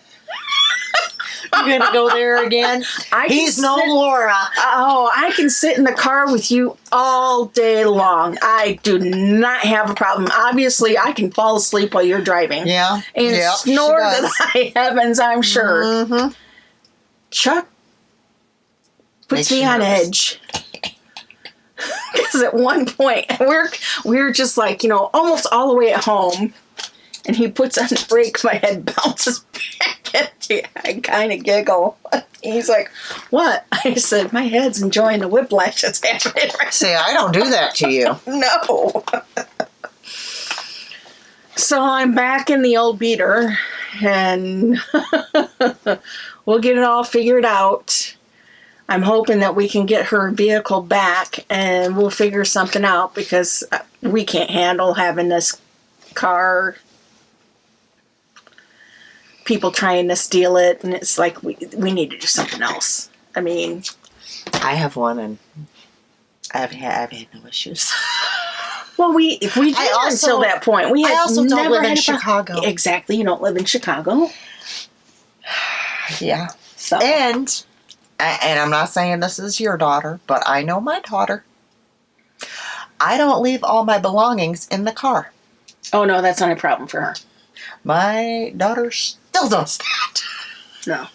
You're going to go there again? He's no Laura. Oh, I can sit in the car with you all day long. I do not have a problem. Obviously, I can fall asleep while you're driving. Yeah. And snore to the high heavens, I'm sure. Mm-hmm. Chuck puts me on edge. Because at one point, we're just like, almost all the way at home. And he puts on the brake, my head bounces back at you. I kind of giggle. He's like, what? I said, my head's enjoying the whiplash that's happening right now. See, I don't do that to you. No. So I'm back in the old beater, and we'll get it all figured out. I'm hoping that we can get her vehicle back, and we'll figure something out, because we can't handle having this car, people trying to steal it, and it's like we need to do something else. I mean, I have one, and I've had no issues. Well, we did until that point. I also don't live in Chicago. Exactly, you don't live in Chicago. Yeah. So and I'm not saying this is your daughter, but I know my daughter. I don't leave all my belongings in the car. Oh no, that's not a problem for her. My daughter still does that. No.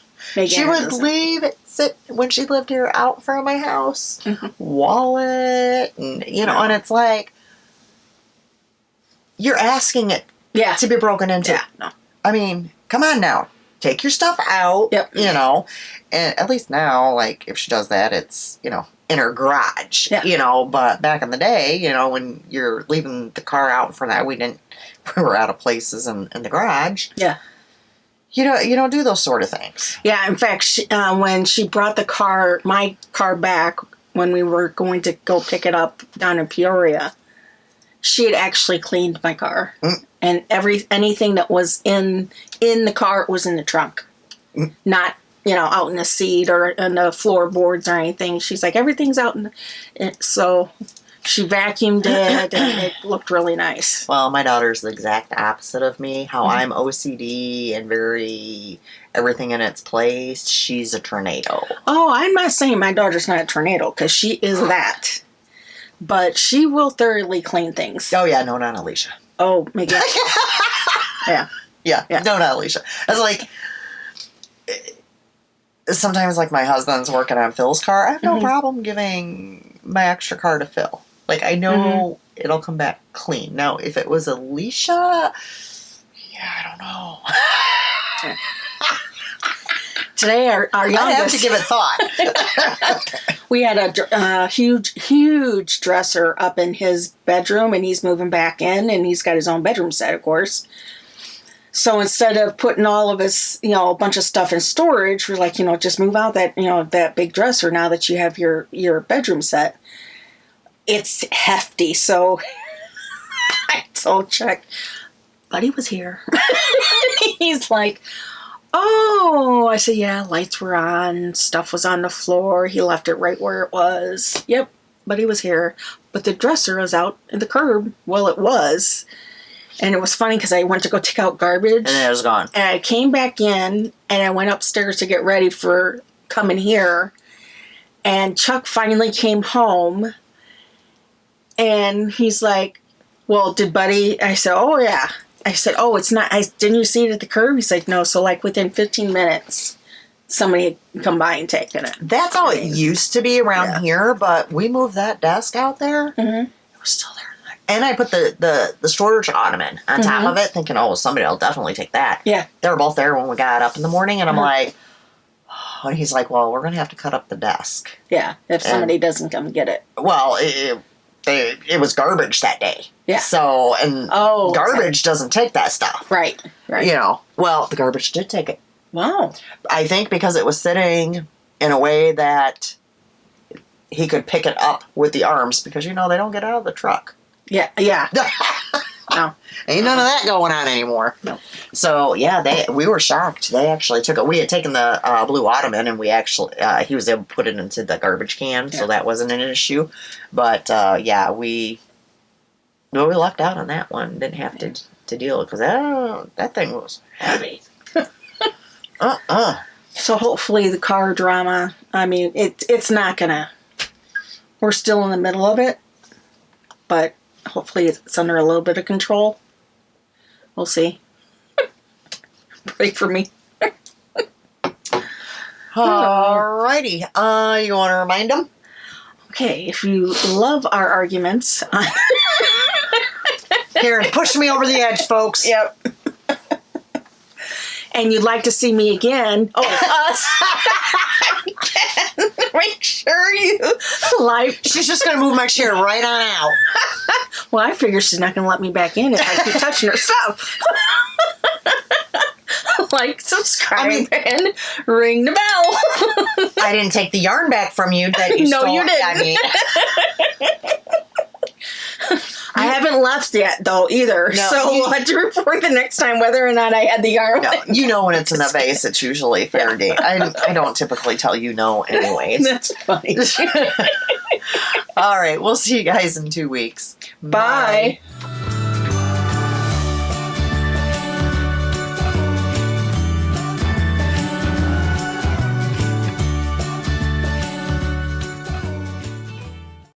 She would leave it sit when she lived here out in front of my house. Mm-hmm. Wallet, and and it's like, you're asking it to be broken into. Yeah, no. I mean, come on now. Take your stuff out. Yep. And at least now, like, if she does that, it's, in her garage. Yeah. But back in the day, when you're leaving the car out in front of that, we were out of places in the garage. Yeah. You don't do those sort of things. Yeah, in fact, when she brought my car back, when we were going to go pick it up down in Peoria, she had actually cleaned my car. Mm. And anything that was in the car was in the trunk. Mm. Not, out in the seat or in the floorboards or anything. She's like, everything's out so she vacuumed it, and it looked really nice. Well, my daughter's the exact opposite of me. How I'm OCD and very everything in its place. She's a tornado. Oh, I'm not saying my daughter's not a tornado, because she is that. But she will thoroughly clean things. Oh, yeah. No, not Alisha. Oh, my God. Yeah. No, not Alisha. I was like, sometimes, like, my husband's working on Phil's car. I have no problem giving my extra car to Phil. Like, I know it'll come back clean. Now, if it was Alisha, I don't know. Today, our youngest... I have to give it thought. We had a huge dresser up in his bedroom, and he's moving back in, and he's got his own bedroom set, of course. So instead of putting all of his, a bunch of stuff in storage, we're like, just move out that, that big dresser now that you have your bedroom set. It's hefty, so I told Chuck, Buddy was here. He's like, oh, I said, yeah, lights were on, stuff was on the floor. He left it right where it was. Yep, Buddy was here. But the dresser was out in the curb. Well, it was. And it was funny because I went to go take out garbage. And then it was gone. And I came back in and I went upstairs to get ready for coming here. And Chuck finally came home. And he's like, well, did Buddy? I said, oh, yeah. I said, oh, it's not. Didn't you see it at the curb? He's like, no. So, like, within 15 minutes, somebody had come by and taken it. That's how it used to be around here, but we moved that desk out there. Mm-hmm. It was still there. And I put the storage ottoman on top of it, thinking, oh, somebody will definitely take that. Yeah. They were both there when we got up in the morning, and I'm like, oh, and he's like, well, we're going to have to cut up the desk. Yeah, if somebody doesn't come get it. Well, it was garbage that day. Yeah. So, and garbage doesn't take that stuff. Right. Well, the garbage did take it. Wow. I think because it was sitting in a way that he could pick it up with the arms, because, they don't get out of the truck. Yeah. No. Ain't none of that going on anymore. No. So, we were shocked. They actually took it. We had taken the blue ottoman, and we actually, he was able to put it into the garbage can, so that wasn't an issue. But, we lucked out on that one. Didn't have to deal with it, because that thing was heavy. So, hopefully, the car drama, it's not gonna, we're still in the middle of it, but hopefully it's under a little bit of control. We'll see. Pray for me. Alrighty. You want to remind them? Okay, if you love our arguments... Karen, push me over the edge, folks. Yep. And you'd like to see me again... Make sure you like... She's just going to move my chair right on out. Well, I figure she's not going to let me back in if I keep touching her stuff. Like, subscribe, and ring the bell. I didn't take the yarn back from you that you stole. No, you didn't. I haven't left yet, though, either. No, so we'll have to report the next time whether or not I had the yarn. No, when it's in a vase, it's usually fair game. I don't typically tell you no anyways. That's funny. All right, we'll see you guys in 2 weeks. Bye.